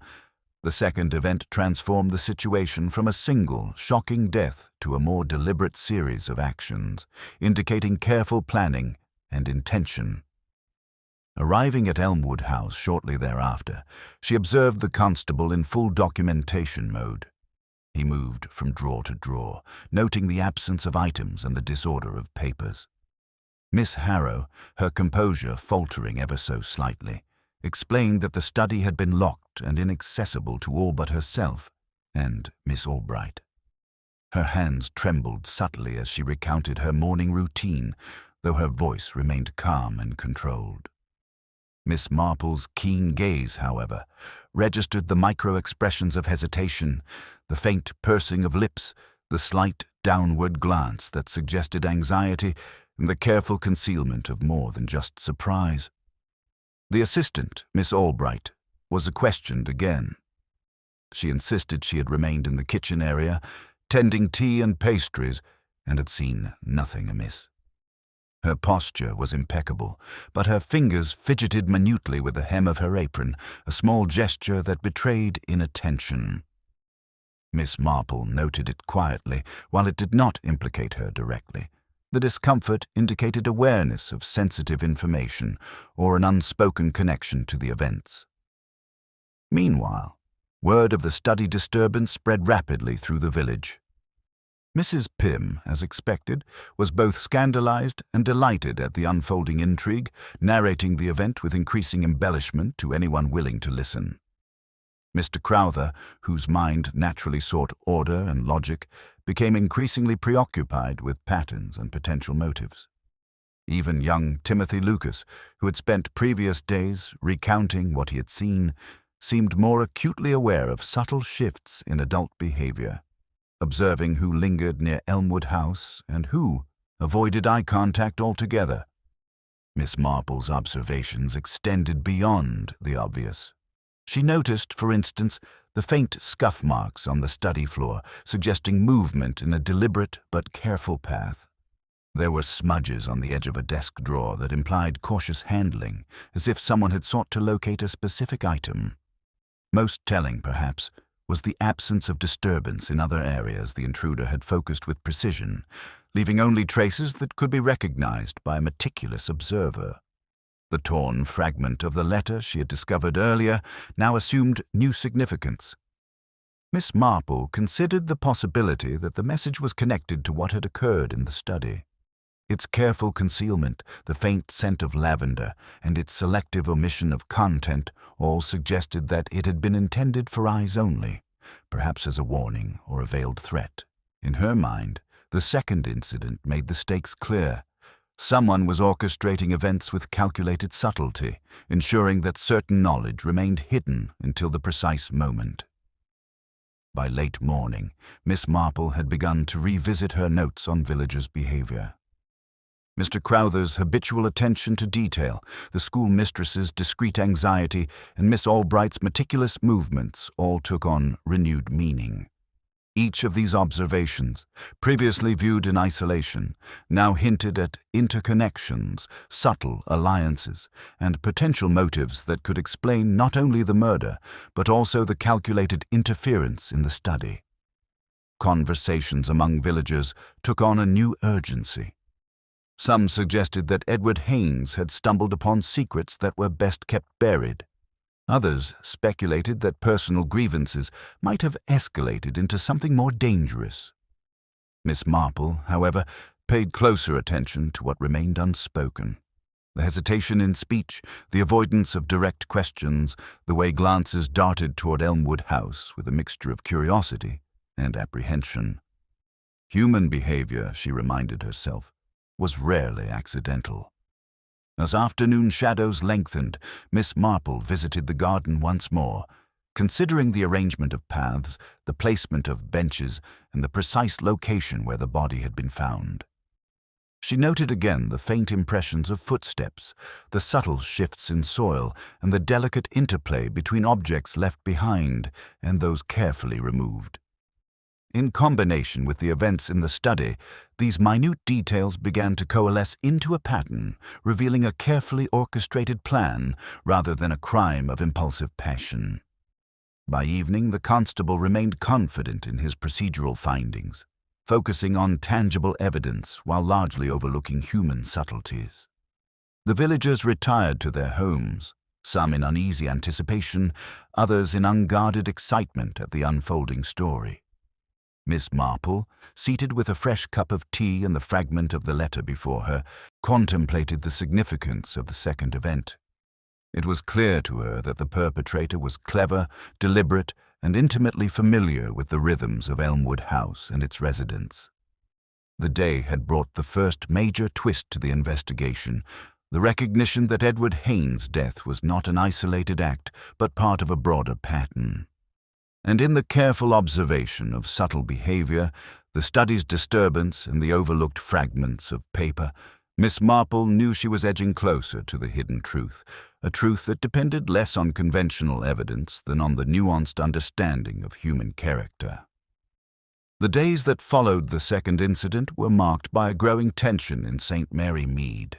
The second event transformed the situation from a single, shocking death to a more deliberate series of actions, indicating careful planning and intention. Arriving at Elmwood House shortly thereafter, she observed the constable in full documentation mode. He moved from drawer to drawer, noting the absence of items and the disorder of papers. Miss Harrow, her composure faltering ever so slightly, explained that the study had been locked and inaccessible to all but herself and Miss Albright. Her hands trembled subtly as she recounted her morning routine, though her voice remained calm and controlled. Miss Marple's keen gaze, however, registered the micro-expressions of hesitation, the faint pursing of lips, the slight downward glance that suggested anxiety, and the careful concealment of more than just surprise. The assistant, Miss Albright, was questioned again. She insisted she had remained in the kitchen area, tending tea and pastries, and had seen nothing amiss. Her posture was impeccable, but her fingers fidgeted minutely with the hem of her apron, a small gesture that betrayed inattention. Miss Marple noted it quietly, while it did not implicate her directly. The discomfort indicated awareness of sensitive information or an unspoken connection to the events. Meanwhile, word of the study disturbance spread rapidly through the village. Mrs. Pym, as expected, was both scandalized and delighted at the unfolding intrigue, narrating the event with increasing embellishment to anyone willing to listen. Mr. Crowther, whose mind naturally sought order and logic, became increasingly preoccupied with patterns and potential motives. Even young Timothy Lucas, who had spent previous days recounting what he had seen, seemed more acutely aware of subtle shifts in adult behavior, observing who lingered near Elmwood House and who avoided eye contact altogether. Miss Marple's observations extended beyond the obvious. She noticed, for instance, the faint scuff marks on the study floor, suggesting movement in a deliberate but careful path. There were smudges on the edge of a desk drawer that implied cautious handling, as if someone had sought to locate a specific item. Most telling, perhaps, was the absence of disturbance in other areas the intruder had focused with precision, leaving only traces that could be recognized by a meticulous observer. The torn fragment of the letter she had discovered earlier now assumed new significance. Miss Marple considered the possibility that the message was connected to what had occurred in the study. Its careful concealment, the faint scent of lavender, and its selective omission of content all suggested that it had been intended for eyes only, perhaps as a warning or a veiled threat. In her mind, the second incident made the stakes clear. Someone was orchestrating events with calculated subtlety, ensuring that certain knowledge remained hidden until the precise moment. By late morning, Miss Marple had begun to revisit her notes on villagers' behavior. Mr. Crowther's habitual attention to detail, the schoolmistress's discreet anxiety, and Miss Albright's meticulous movements all took on renewed meaning. Each of these observations, previously viewed in isolation, now hinted at interconnections, subtle alliances, and potential motives that could explain not only the murder, but also the calculated interference in the study. Conversations among villagers took on a new urgency. Some suggested that Edward Haynes had stumbled upon secrets that were best kept buried. Others speculated that personal grievances might have escalated into something more dangerous. Miss Marple, however, paid closer attention to what remained unspoken. The hesitation in speech, the avoidance of direct questions, the way glances darted toward Elmwood House with a mixture of curiosity and apprehension. Human behavior, she reminded herself, was rarely accidental. As afternoon shadows lengthened, Miss Marple visited the garden once more, considering the arrangement of paths, the placement of benches, and the precise location where the body had been found. She noted again the faint impressions of footsteps, the subtle shifts in soil, and the delicate interplay between objects left behind and those carefully removed. In combination with the events in the study, these minute details began to coalesce into a pattern, revealing a carefully orchestrated plan rather than a crime of impulsive passion. By evening, the constable remained confident in his procedural findings, focusing on tangible evidence while largely overlooking human subtleties. The villagers retired to their homes, some in uneasy anticipation, others in unguarded excitement at the unfolding story. Miss Marple, seated with a fresh cup of tea and the fragment of the letter before her, contemplated the significance of the second event. It was clear to her that the perpetrator was clever, deliberate, and intimately familiar with the rhythms of Elmwood House and its residents. The day had brought the first major twist to the investigation, the recognition that Edward Haynes' death was not an isolated act, but part of a broader pattern. And in the careful observation of subtle behavior, the study's disturbance and the overlooked fragments of paper, Miss Marple knew she was edging closer to the hidden truth, a truth that depended less on conventional evidence than on the nuanced understanding of human character. The days that followed the second incident were marked by a growing tension in St. Mary Mead.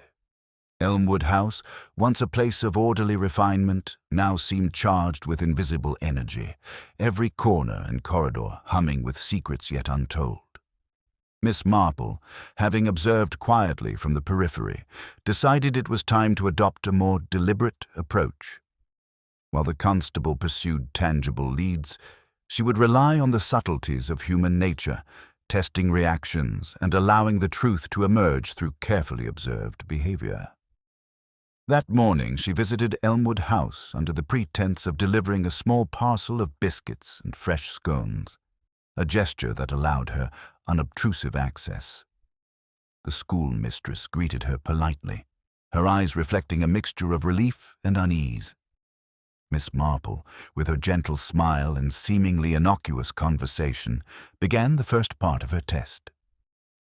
Elmwood House, once a place of orderly refinement, now seemed charged with invisible energy, every corner and corridor humming with secrets yet untold. Miss Marple, having observed quietly from the periphery, decided it was time to adopt a more deliberate approach. While the constable pursued tangible leads, she would rely on the subtleties of human nature, testing reactions and allowing the truth to emerge through carefully observed behavior. That morning she visited Elmwood House under the pretense of delivering a small parcel of biscuits and fresh scones, a gesture that allowed her unobtrusive access. The schoolmistress greeted her politely, her eyes reflecting a mixture of relief and unease. Miss Marple, with her gentle smile and seemingly innocuous conversation, began the first part of her test.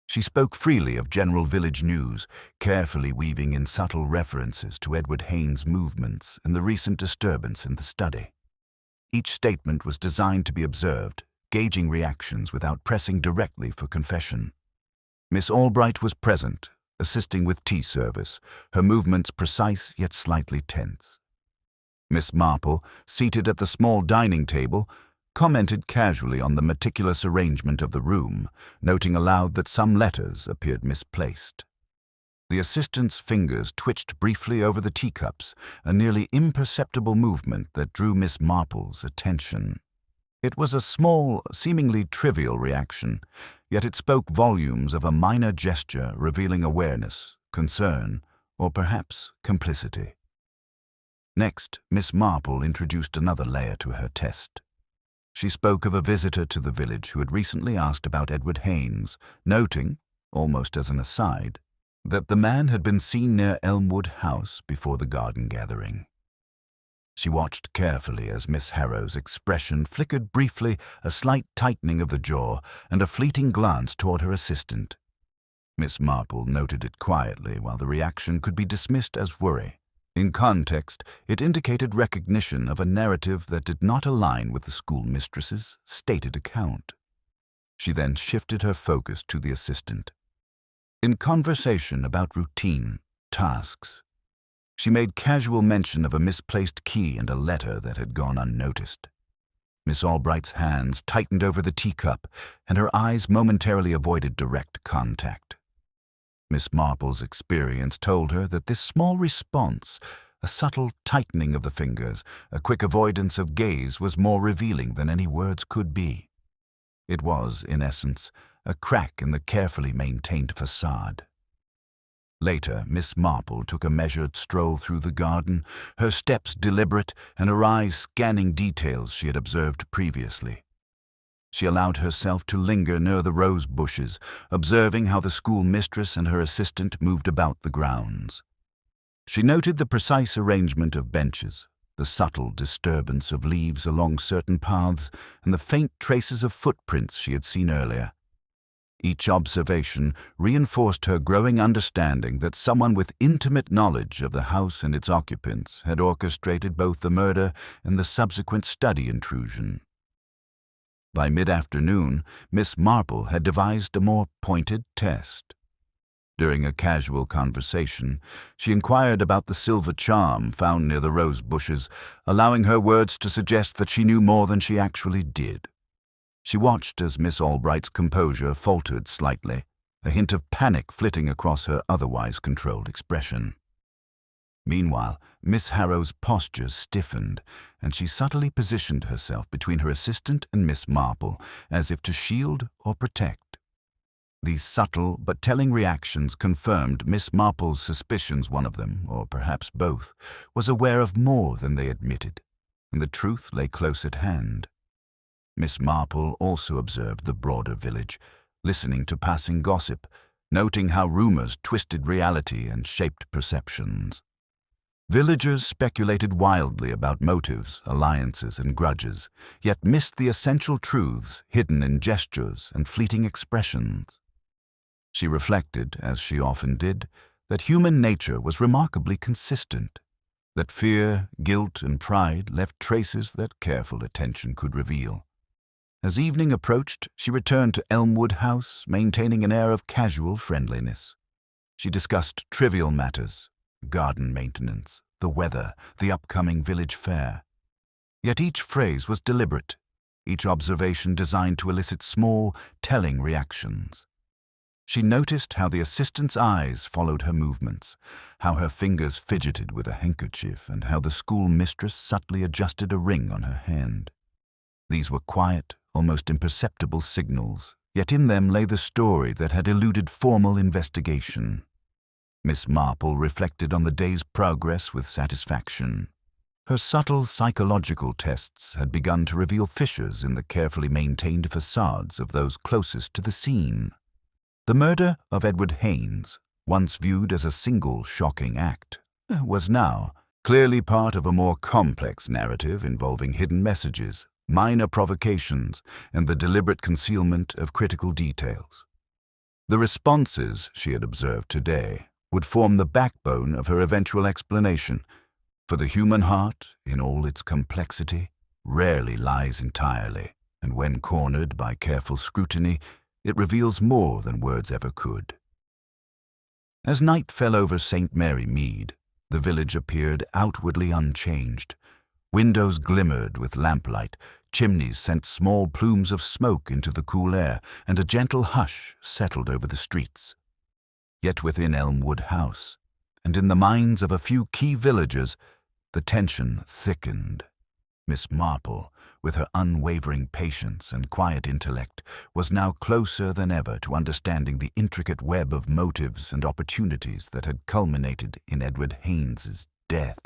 She spoke freely of general village news, carefully weaving in subtle references to Edward Haynes' movements and the recent disturbance in the study. Each statement was designed to be observed, gauging reactions without pressing directly for confession. Miss Albright was present, assisting with tea service, her movements precise yet slightly tense. Miss Marple, seated at the small dining table, commented casually on the meticulous arrangement of the room, noting aloud that some letters appeared misplaced. The assistant's fingers twitched briefly over the teacups, a nearly imperceptible movement that drew Miss Marple's attention. It was a small, seemingly trivial reaction, yet it spoke volumes of a minor gesture revealing awareness, concern, or perhaps complicity. Next, Miss Marple introduced another layer to her test. She spoke of a visitor to the village who had recently asked about Edward Haynes, noting, almost as an aside, that the man had been seen near Elmwood House before the garden gathering. She watched carefully as Miss Harrow's expression flickered briefly, a slight tightening of the jaw and a fleeting glance toward her assistant. Miss Marple noted it quietly while the reaction could be dismissed as worry. In context, it indicated recognition of a narrative that did not align with the schoolmistress's stated account. She then shifted her focus to the assistant. In conversation about routine, tasks, she made casual mention of a misplaced key and a letter that had gone unnoticed. Miss Albright's hands tightened over the teacup, and her eyes momentarily avoided direct contact. Miss Marple's experience told her that this small response, a subtle tightening of the fingers, a quick avoidance of gaze, was more revealing than any words could be. It was, in essence, a crack in the carefully maintained facade. Later, Miss Marple took a measured stroll through the garden, her steps deliberate and her eyes scanning details she had observed previously. She allowed herself to linger near the rose bushes, observing how the schoolmistress and her assistant moved about the grounds. She noted the precise arrangement of benches, the subtle disturbance of leaves along certain paths, and the faint traces of footprints she had seen earlier. Each observation reinforced her growing understanding that someone with intimate knowledge of the house and its occupants had orchestrated both the murder and the subsequent study intrusion. By mid-afternoon, Miss Marple had devised a more pointed test. During a casual conversation, she inquired about the silver charm found near the rose bushes, allowing her words to suggest that she knew more than she actually did. She watched as Miss Albright's composure faltered slightly, a hint of panic flitting across her otherwise controlled expression. Meanwhile, Miss Harrow's posture stiffened, and she subtly positioned herself between her assistant and Miss Marple, as if to shield or protect. These subtle but telling reactions confirmed Miss Marple's suspicions one of them, or perhaps both, was aware of more than they admitted, and the truth lay close at hand. Miss Marple also observed the broader village, listening to passing gossip, noting how rumors twisted reality and shaped perceptions. Villagers speculated wildly about motives, alliances, and grudges, yet missed the essential truths hidden in gestures and fleeting expressions. She reflected, as she often did, that human nature was remarkably consistent, that fear, guilt, and pride left traces that careful attention could reveal. As evening approached, she returned to Elmwood House, maintaining an air of casual friendliness. She discussed trivial matters, garden maintenance, the weather, the upcoming village fair. Yet each phrase was deliberate, each observation designed to elicit small, telling reactions. She noticed how the assistant's eyes followed her movements, how her fingers fidgeted with a handkerchief, and how the schoolmistress subtly adjusted a ring on her hand. These were quiet, almost imperceptible signals, yet in them lay the story that had eluded formal investigation. Miss Marple reflected on the day's progress with satisfaction. Her subtle psychological tests had begun to reveal fissures in the carefully maintained facades of those closest to the scene. The murder of Edward Haynes, once viewed as a single shocking act, was now clearly part of a more complex narrative involving hidden messages, minor provocations, and the deliberate concealment of critical details. The responses she had observed today would form the backbone of her eventual explanation, for the human heart, in all its complexity, rarely lies entirely, and when cornered by careful scrutiny, it reveals more than words ever could. As night fell over St. Mary Mead, the village appeared outwardly unchanged. Windows glimmered with lamplight, chimneys sent small plumes of smoke into the cool air, and a gentle hush settled over the streets. Yet within Elmwood House, and in the minds of a few key villagers, the tension thickened. Miss Marple, with her unwavering patience and quiet intellect, was now closer than ever to understanding the intricate web of motives and opportunities that had culminated in Edward Haynes's death.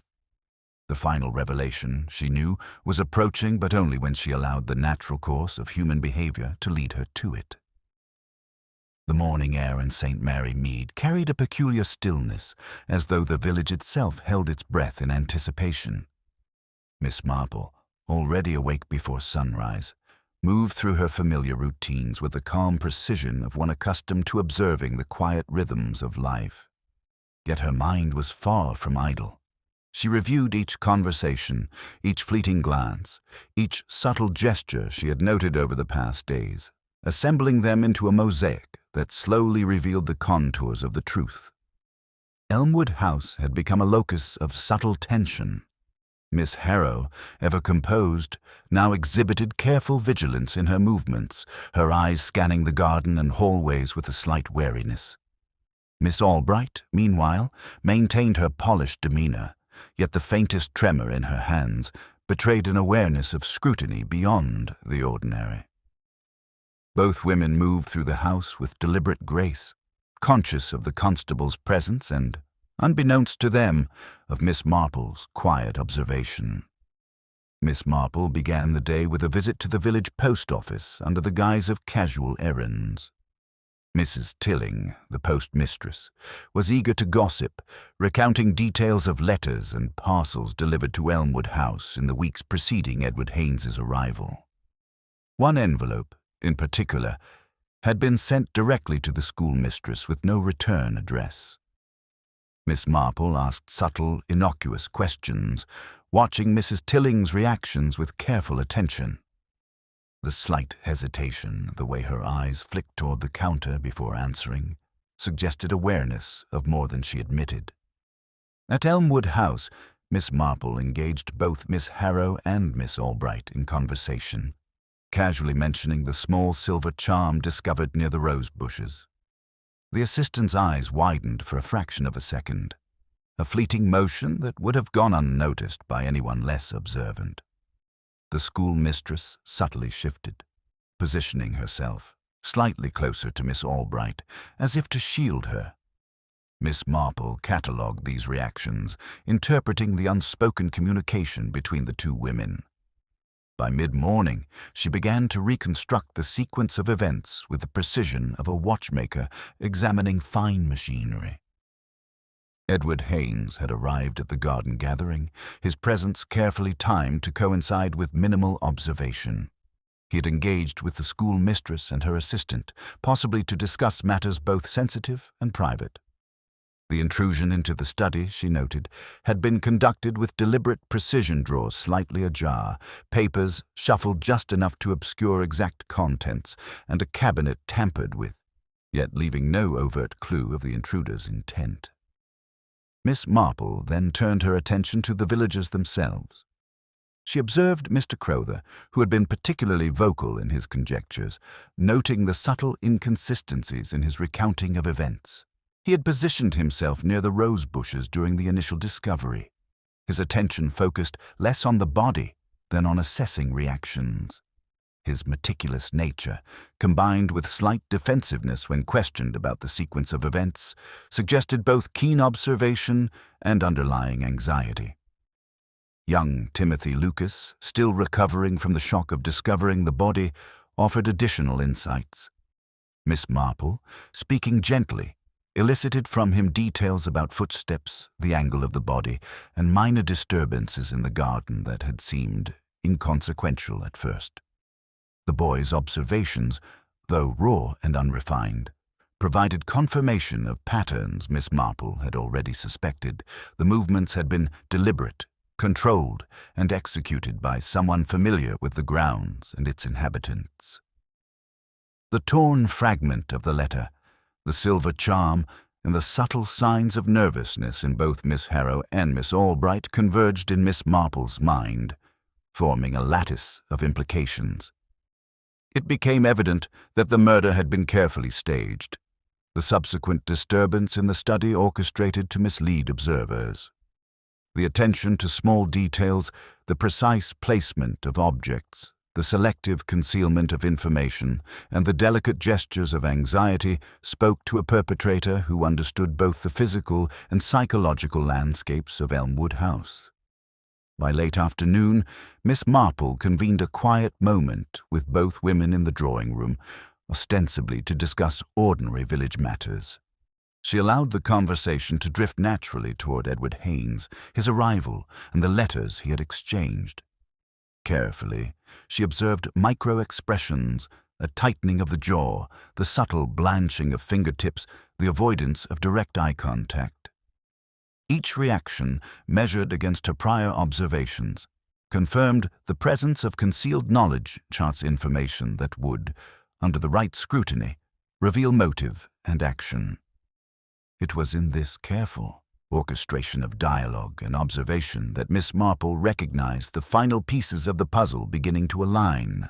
The final revelation, she knew, was approaching, but only when she allowed the natural course of human behavior to lead her to it. The morning air in St. Mary Mead carried a peculiar stillness, as though the village itself held its breath in anticipation. Miss Marple, already awake before sunrise, moved through her familiar routines with the calm precision of one accustomed to observing the quiet rhythms of life. Yet her mind was far from idle. She reviewed each conversation, each fleeting glance, each subtle gesture she had noted over the past days, assembling them into a mosaic that slowly revealed the contours of the truth. Elmwood House had become a locus of subtle tension. Miss Harrow, ever composed, now exhibited careful vigilance in her movements, her eyes scanning the garden and hallways with a slight wariness. Miss Albright, meanwhile, maintained her polished demeanor, yet the faintest tremor in her hands betrayed an awareness of scrutiny beyond the ordinary. Both women moved through the house with deliberate grace, conscious of the constable's presence and, unbeknownst to them, of Miss Marple's quiet observation. Miss Marple began the day with a visit to the village post office under the guise of casual errands. Mrs. Tilling, the postmistress, was eager to gossip, recounting details of letters and parcels delivered to Elmwood House in the weeks preceding Edward Haynes's arrival. One envelope, in particular, had been sent directly to the schoolmistress with no return address. Miss Marple asked subtle, innocuous questions, watching Mrs. Tilling's reactions with careful attention. The slight hesitation, the way her eyes flicked toward the counter before answering, suggested awareness of more than she admitted. At Elmwood House, Miss Marple engaged both Miss Harrow and Miss Albright in conversation, casually mentioning the small silver charm discovered near the rose bushes. The assistant's eyes widened for a fraction of a second, a fleeting motion that would have gone unnoticed by anyone less observant. The schoolmistress subtly shifted, positioning herself slightly closer to Miss Albright, as if to shield her. Miss Marple catalogued these reactions, interpreting the unspoken communication between the two women. By mid-morning, she began to reconstruct the sequence of events with the precision of a watchmaker examining fine machinery. Edward Haynes had arrived at the garden gathering, his presence carefully timed to coincide with minimal observation. He had engaged with the schoolmistress and her assistant, possibly to discuss matters both sensitive and private. The intrusion into the study, she noted, had been conducted with deliberate precision, drawers slightly ajar, papers shuffled just enough to obscure exact contents, and a cabinet tampered with, yet leaving no overt clue of the intruder's intent. Miss Marple then turned her attention to the villagers themselves. She observed Mr. Crowther, who had been particularly vocal in his conjectures, noting the subtle inconsistencies in his recounting of events. He had positioned himself near the rose bushes during the initial discovery. His attention focused less on the body than on assessing reactions. His meticulous nature, combined with slight defensiveness when questioned about the sequence of events, suggested both keen observation and underlying anxiety. Young Timothy Lucas, still recovering from the shock of discovering the body, offered additional insights. Miss Marple, speaking gently, elicited from him details about footsteps, the angle of the body, and minor disturbances in the garden that had seemed inconsequential at first. The boy's observations, though raw and unrefined, provided confirmation of patterns Miss Marple had already suspected. The movements had been deliberate, controlled, and executed by someone familiar with the grounds and its inhabitants. The torn fragment of the letter, the silver charm, and the subtle signs of nervousness in both Miss Harrow and Miss Albright converged in Miss Marple's mind, forming a lattice of implications. It became evident that the murder had been carefully staged, the subsequent disturbance in the study orchestrated to mislead observers. The attention to small details, the precise placement of objects, the selective concealment of information, and the delicate gestures of anxiety spoke to a perpetrator who understood both the physical and psychological landscapes of Elmwood House. By late afternoon, Miss Marple convened a quiet moment with both women in the drawing-room, ostensibly to discuss ordinary village matters. She allowed the conversation to drift naturally toward Edward Haynes, his arrival, and the letters he had exchanged. Carefully, she observed micro-expressions, a tightening of the jaw, the subtle blanching of fingertips, the avoidance of direct eye contact. Each reaction, measured against her prior observations, confirmed the presence of concealed knowledge charts information that would, under the right scrutiny, reveal motive and action. It was in this careful orchestration of dialogue and observation that Miss Marple recognized the final pieces of the puzzle beginning to align.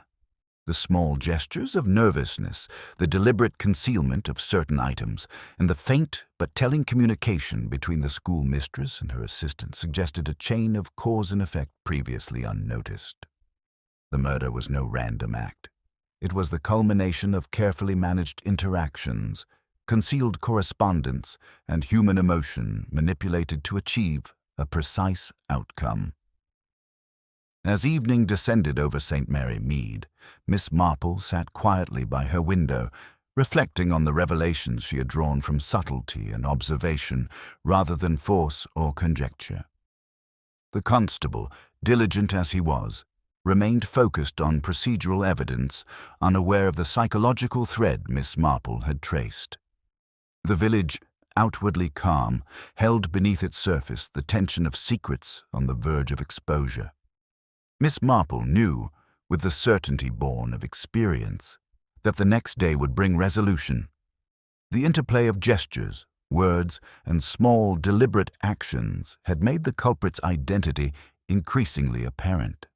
The small gestures of nervousness, the deliberate concealment of certain items, and the faint but telling communication between the schoolmistress and her assistant suggested a chain of cause and effect previously unnoticed. The murder was no random act. It was the culmination of carefully managed interactions, concealed correspondence, and human emotion manipulated to achieve a precise outcome. As evening descended over St. Mary Mead, Miss Marple sat quietly by her window, reflecting on the revelations she had drawn from subtlety and observation rather than force or conjecture. The constable, diligent as he was, remained focused on procedural evidence, unaware of the psychological thread Miss Marple had traced. The village, outwardly calm, held beneath its surface the tension of secrets on the verge of exposure. Miss Marple knew, with the certainty born of experience, that the next day would bring resolution. The interplay of gestures, words, and small, deliberate actions had made the culprit's identity increasingly apparent.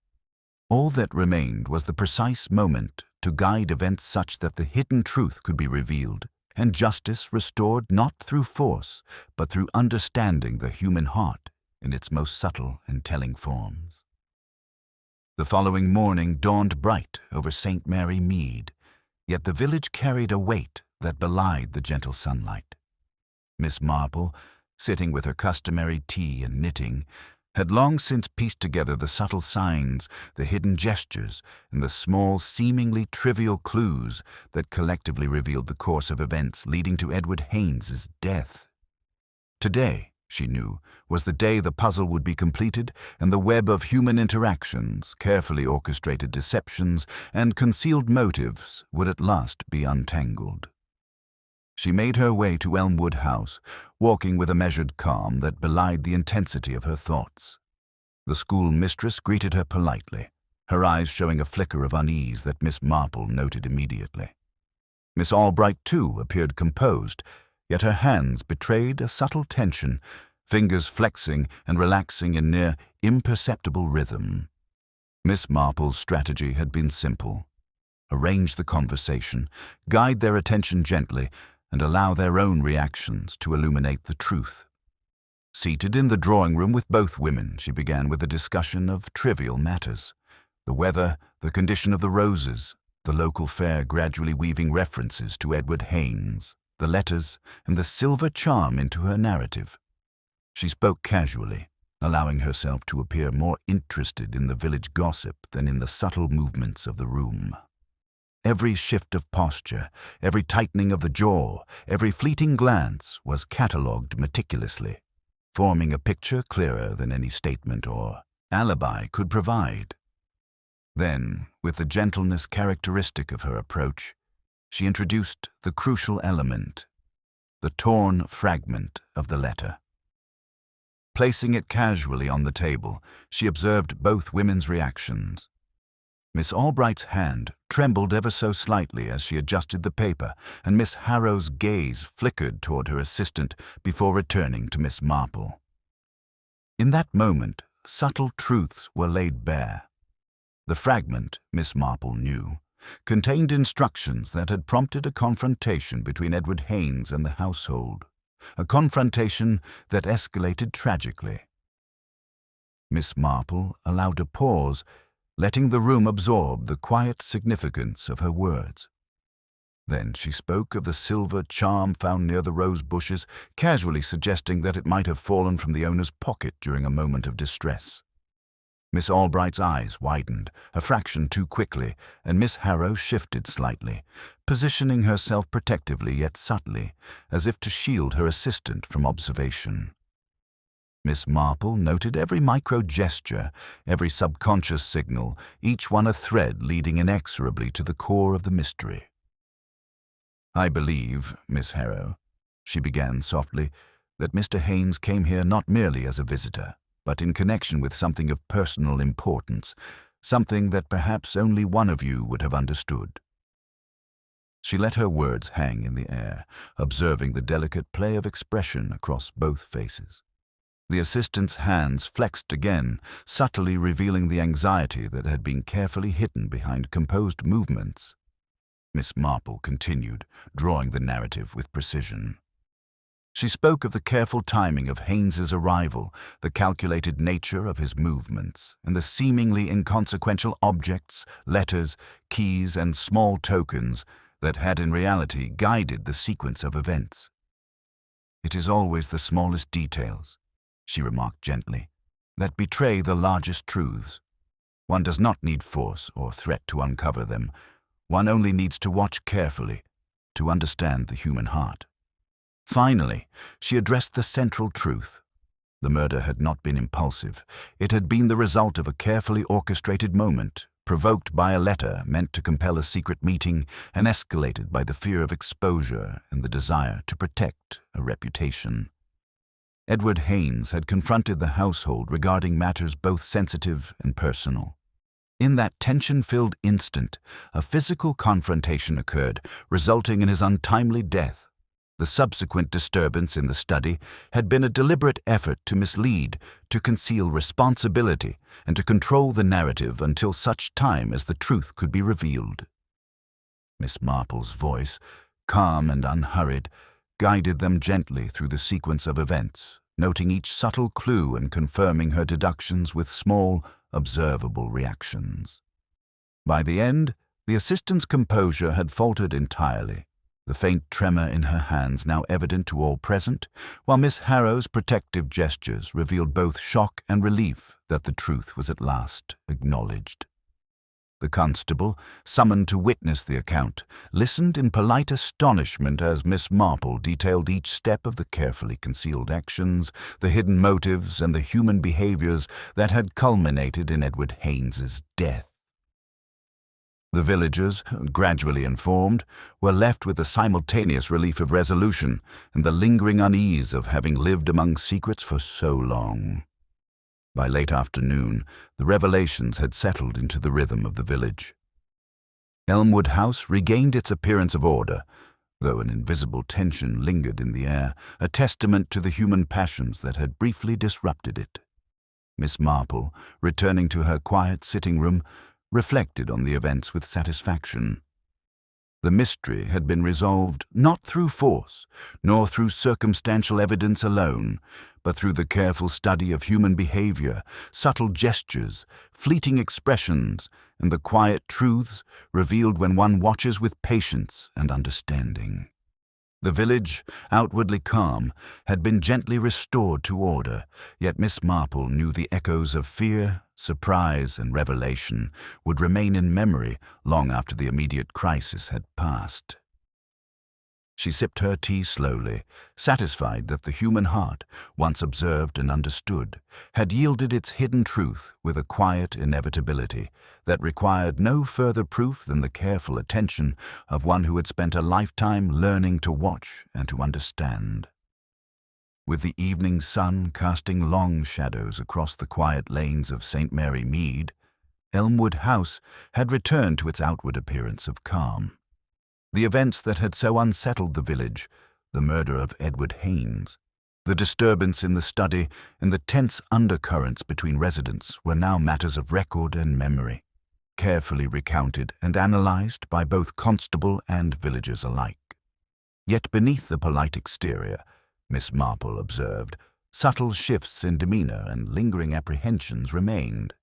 All that remained was the precise moment to guide events such that the hidden truth could be revealed, and justice restored not through force, but through understanding the human heart in its most subtle and telling forms. The following morning dawned bright over St. Mary Mead, yet the village carried a weight that belied the gentle sunlight. Miss Marple, sitting with her customary tea and knitting, had long since pieced together the subtle signs, the hidden gestures, and the small, seemingly trivial clues that collectively revealed the course of events leading to Edward Haynes's death. Today, she knew, was the day the puzzle would be completed and the web of human interactions, carefully orchestrated deceptions, and concealed motives would at last be untangled. She made her way to Elmwood House, walking with a measured calm that belied the intensity of her thoughts. The schoolmistress greeted her politely, her eyes showing a flicker of unease that Miss Marple noted immediately. Miss Albright, too, appeared composed, yet her hands betrayed a subtle tension, fingers flexing and relaxing in near imperceptible rhythm. Miss Marple's strategy had been simple. Arrange the conversation, guide their attention gently, and allow their own reactions to illuminate the truth. Seated in the drawing room with both women, she began with a discussion of trivial matters: the weather, the condition of the roses, the local fair gradually weaving references to Edward Haynes, the letters, and the silver charm into her narrative. She spoke casually, allowing herself to appear more interested in the village gossip than in the subtle movements of the room. Every shift of posture, every tightening of the jaw, every fleeting glance was catalogued meticulously, forming a picture clearer than any statement or alibi could provide. Then, with the gentleness characteristic of her approach, she introduced the crucial element, the torn fragment of the letter. Placing it casually on the table, she observed both women's reactions. Miss Albright's hand trembled ever so slightly as she adjusted the paper, and Miss Harrow's gaze flickered toward her assistant before returning to Miss Marple. In that moment, subtle truths were laid bare. The fragment, Miss Marple knew, contained instructions that had prompted a confrontation between Edward Haynes and the household, a confrontation that escalated tragically. Miss Marple allowed a pause, letting the room absorb the quiet significance of her words. Then she spoke of the silver charm found near the rose bushes, casually suggesting that it might have fallen from the owner's pocket during a moment of distress. Miss Albright's eyes widened, a fraction too quickly, and Miss Harrow shifted slightly, positioning herself protectively yet subtly, as if to shield her assistant from observation. Miss Marple noted every micro-gesture, every subconscious signal, each one a thread leading inexorably to the core of the mystery. "I believe, Miss Harrow," she began softly, "that Mr. Haynes came here not merely as a visitor, but in connection with something of personal importance, something that perhaps only one of you would have understood." She let her words hang in the air, observing the delicate play of expression across both faces. The assistant's hands flexed again, subtly revealing the anxiety that had been carefully hidden behind composed movements. Miss Marple continued, drawing the narrative with precision. She spoke of the careful timing of Haynes's arrival, the calculated nature of his movements, and the seemingly inconsequential objects, letters, keys, and small tokens that had in reality guided the sequence of events. "It is always the smallest details," she remarked gently, "that betray the largest truths. One does not need force or threat to uncover them. One only needs to watch carefully, to understand the human heart." Finally, she addressed the central truth. The murder had not been impulsive. It had been the result of a carefully orchestrated moment, provoked by a letter meant to compel a secret meeting and escalated by the fear of exposure and the desire to protect a reputation. Edward Haynes had confronted the household regarding matters both sensitive and personal. In that tension-filled instant, a physical confrontation occurred, resulting in his untimely death. The subsequent disturbance in the study had been a deliberate effort to mislead, to conceal responsibility, and to control the narrative until such time as the truth could be revealed. Miss Marple's voice, calm and unhurried, guided them gently through the sequence of events, noting each subtle clue and confirming her deductions with small, observable reactions. By the end, the assistant's composure had faltered entirely. the faint tremor in her hands now evident to all present, while Miss Harrow's protective gestures revealed both shock and relief that the truth was at last acknowledged. The constable, summoned to witness the account, listened in polite astonishment as Miss Marple detailed each step of the carefully concealed actions, the hidden motives, and the human behaviors that had culminated in Edward Haynes's death. The villagers, gradually informed, were left with the simultaneous relief of resolution and the lingering unease of having lived among secrets for so long. By late afternoon, the revelations had settled into the rhythm of the village. Elmwood House regained its appearance of order, though an invisible tension lingered in the air, a testament to the human passions that had briefly disrupted it. Miss Marple, returning to her quiet sitting-room, reflected on the events with satisfaction. The mystery had been resolved not through force, nor through circumstantial evidence alone, but through the careful study of human behavior, subtle gestures, fleeting expressions, and the quiet truths revealed when one watches with patience and understanding. The village, outwardly calm, had been gently restored to order, yet Miss Marple knew the echoes of fear, surprise, and revelation would remain in memory long after the immediate crisis had passed. She sipped her tea slowly, satisfied that the human heart, once observed and understood, had yielded its hidden truth with a quiet inevitability that required no further proof than the careful attention of one who had spent a lifetime learning to watch and to understand. With the evening sun casting long shadows across the quiet lanes of St. Mary Mead, Elmwood House had returned to its outward appearance of calm. The events that had so unsettled the village, the murder of Edward Haynes, the disturbance in the study, and the tense undercurrents between residents were now matters of record and memory, carefully recounted and analyzed by both constable and villagers alike. Yet beneath the polite exterior, Miss Marple observed, subtle shifts in demeanor and lingering apprehensions remained.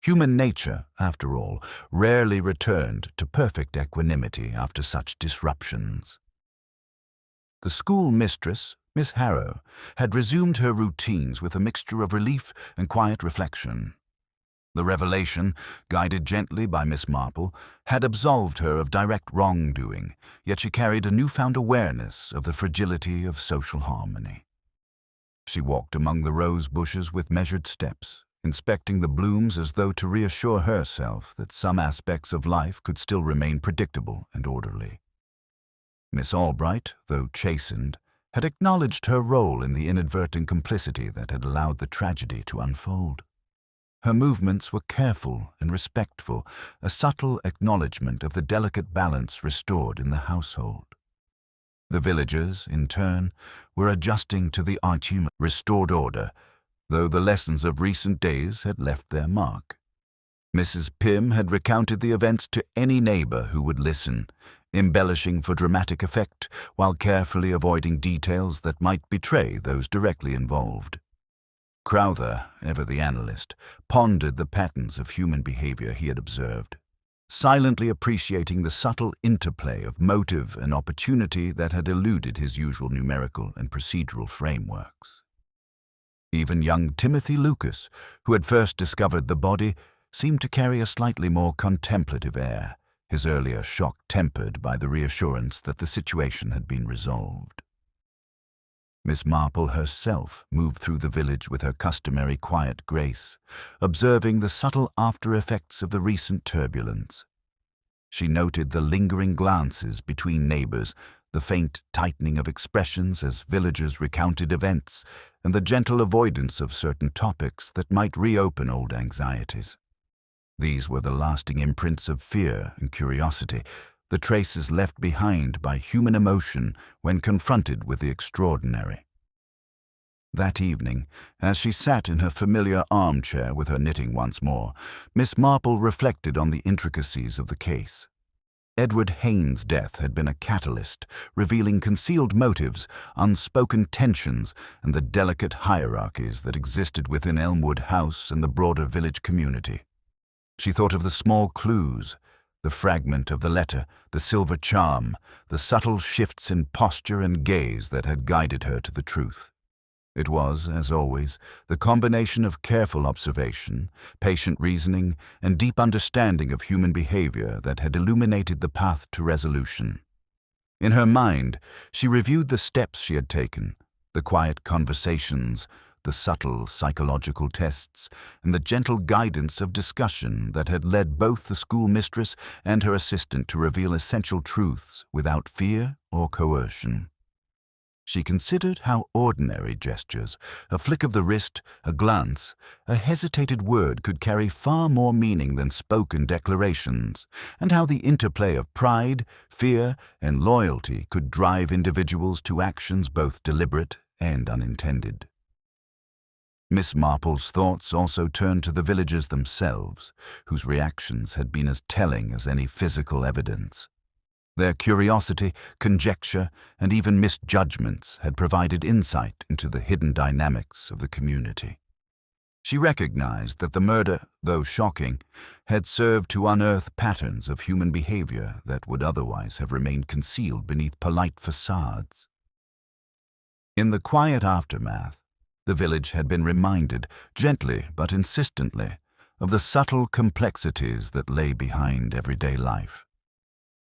Human nature, after all, rarely returned to perfect equanimity after such disruptions. The schoolmistress, Miss Harrow, had resumed her routines with a mixture of relief and quiet reflection. The revelation, guided gently by Miss Marple, had absolved her of direct wrongdoing, yet she carried a newfound awareness of the fragility of social harmony. She walked among the rose bushes with measured steps, inspecting the blooms as though to reassure herself that some aspects of life could still remain predictable and orderly. Miss Albright, though chastened, had acknowledged her role in the inadvertent complicity that had allowed the tragedy to unfold. Her movements were careful and respectful, a subtle acknowledgment of the delicate balance restored in the household. The villagers, in turn, were adjusting to the restored order, though the lessons of recent days had left their mark. Mrs. Pym had recounted the events to any neighbor who would listen, embellishing for dramatic effect while carefully avoiding details that might betray those directly involved. Crowther, ever the analyst, pondered the patterns of human behavior he had observed, silently appreciating the subtle interplay of motive and opportunity that had eluded his usual numerical and procedural frameworks. Even young Timothy Lucas, who had first discovered the body, seemed to carry a slightly more contemplative air, his earlier shock tempered by the reassurance that the situation had been resolved. Miss Marple herself moved through the village with her customary quiet grace, observing the subtle after-effects of the recent turbulence. She noted the lingering glances between neighbors, the faint tightening of expressions as villagers recounted events, and the gentle avoidance of certain topics that might reopen old anxieties. These were the lasting imprints of fear and curiosity, the traces left behind by human emotion when confronted with the extraordinary. That evening, as she sat in her familiar armchair with her knitting once more, Miss Marple reflected on the intricacies of the case. Edward Haynes' death had been a catalyst, revealing concealed motives, unspoken tensions, and the delicate hierarchies that existed within Elmwood House and the broader village community. She thought of the small clues, The fragment of the letter, the silver charm, the subtle shifts in posture and gaze that had guided her to the truth. It was, as always, the combination of careful observation, patient reasoning, and deep understanding of human behavior that had illuminated the path to resolution. In her mind, she reviewed the steps she had taken, the quiet conversations, the subtle psychological tests, and the gentle guidance of discussion that had led both the schoolmistress and her assistant to reveal essential truths without fear or coercion. She considered how ordinary gestures, a flick of the wrist, a glance, a hesitated word could carry far more meaning than spoken declarations, and how the interplay of pride, fear, and loyalty could drive individuals to actions both deliberate and unintended. Miss Marple's thoughts also turned to the villagers themselves, whose reactions had been as telling as any physical evidence. Their curiosity, conjecture, and even misjudgments had provided insight into the hidden dynamics of the community. She recognized that the murder, though shocking, had served to unearth patterns of human behavior that would otherwise have remained concealed beneath polite facades. In the quiet aftermath, the village had been reminded, gently but insistently, of the subtle complexities that lay behind everyday life.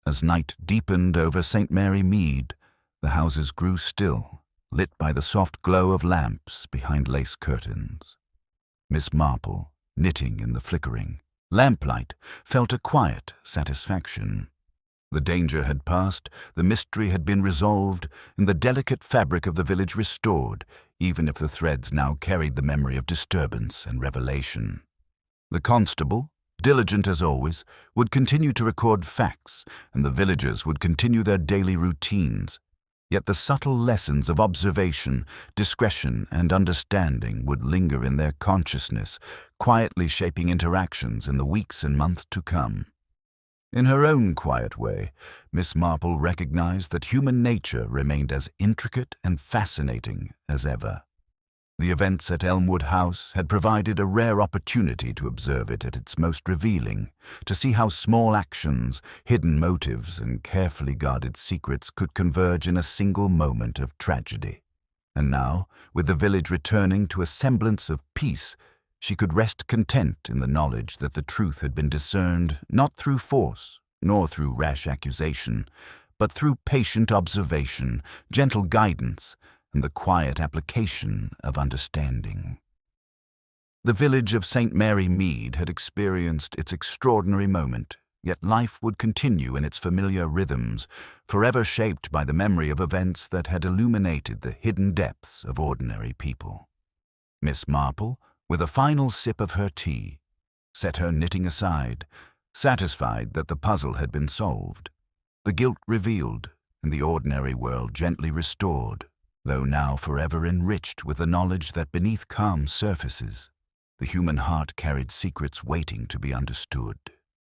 As night deepened over St. Mary Mead, the houses grew still, lit by the soft glow of lamps behind lace curtains. Miss Marple, knitting in the flickering lamplight, felt a quiet satisfaction. The danger had passed, the mystery had been resolved, and the delicate fabric of the village restored, even if the threads now carried the memory of disturbance and revelation. The constable, diligent as always, would continue to record facts, and the villagers would continue their daily routines. Yet the subtle lessons of observation, discretion, and understanding would linger in their consciousness, quietly shaping interactions in the weeks and months to come. In her own quiet way, Miss Marple recognized that human nature remained as intricate and fascinating as ever. The events at Elmwood House had provided a rare opportunity to observe it at its most revealing, to see how small actions, hidden motives, and carefully guarded secrets could converge in a single moment of tragedy. And now, with the village returning to a semblance of peace, she could rest content in the knowledge that the truth had been discerned not through force, nor through rash accusation, but through patient observation, gentle guidance, and the quiet application of understanding. The village of St. Mary Mead had experienced its extraordinary moment, yet life would continue in its familiar rhythms, forever shaped by the memory of events that had illuminated the hidden depths of ordinary people. Miss Marple, with a final sip of her tea, set her knitting aside, satisfied that the puzzle had been solved, the guilt revealed, and the ordinary world gently restored, though now forever enriched with the knowledge that beneath calm surfaces, the human heart carried secrets waiting to be understood.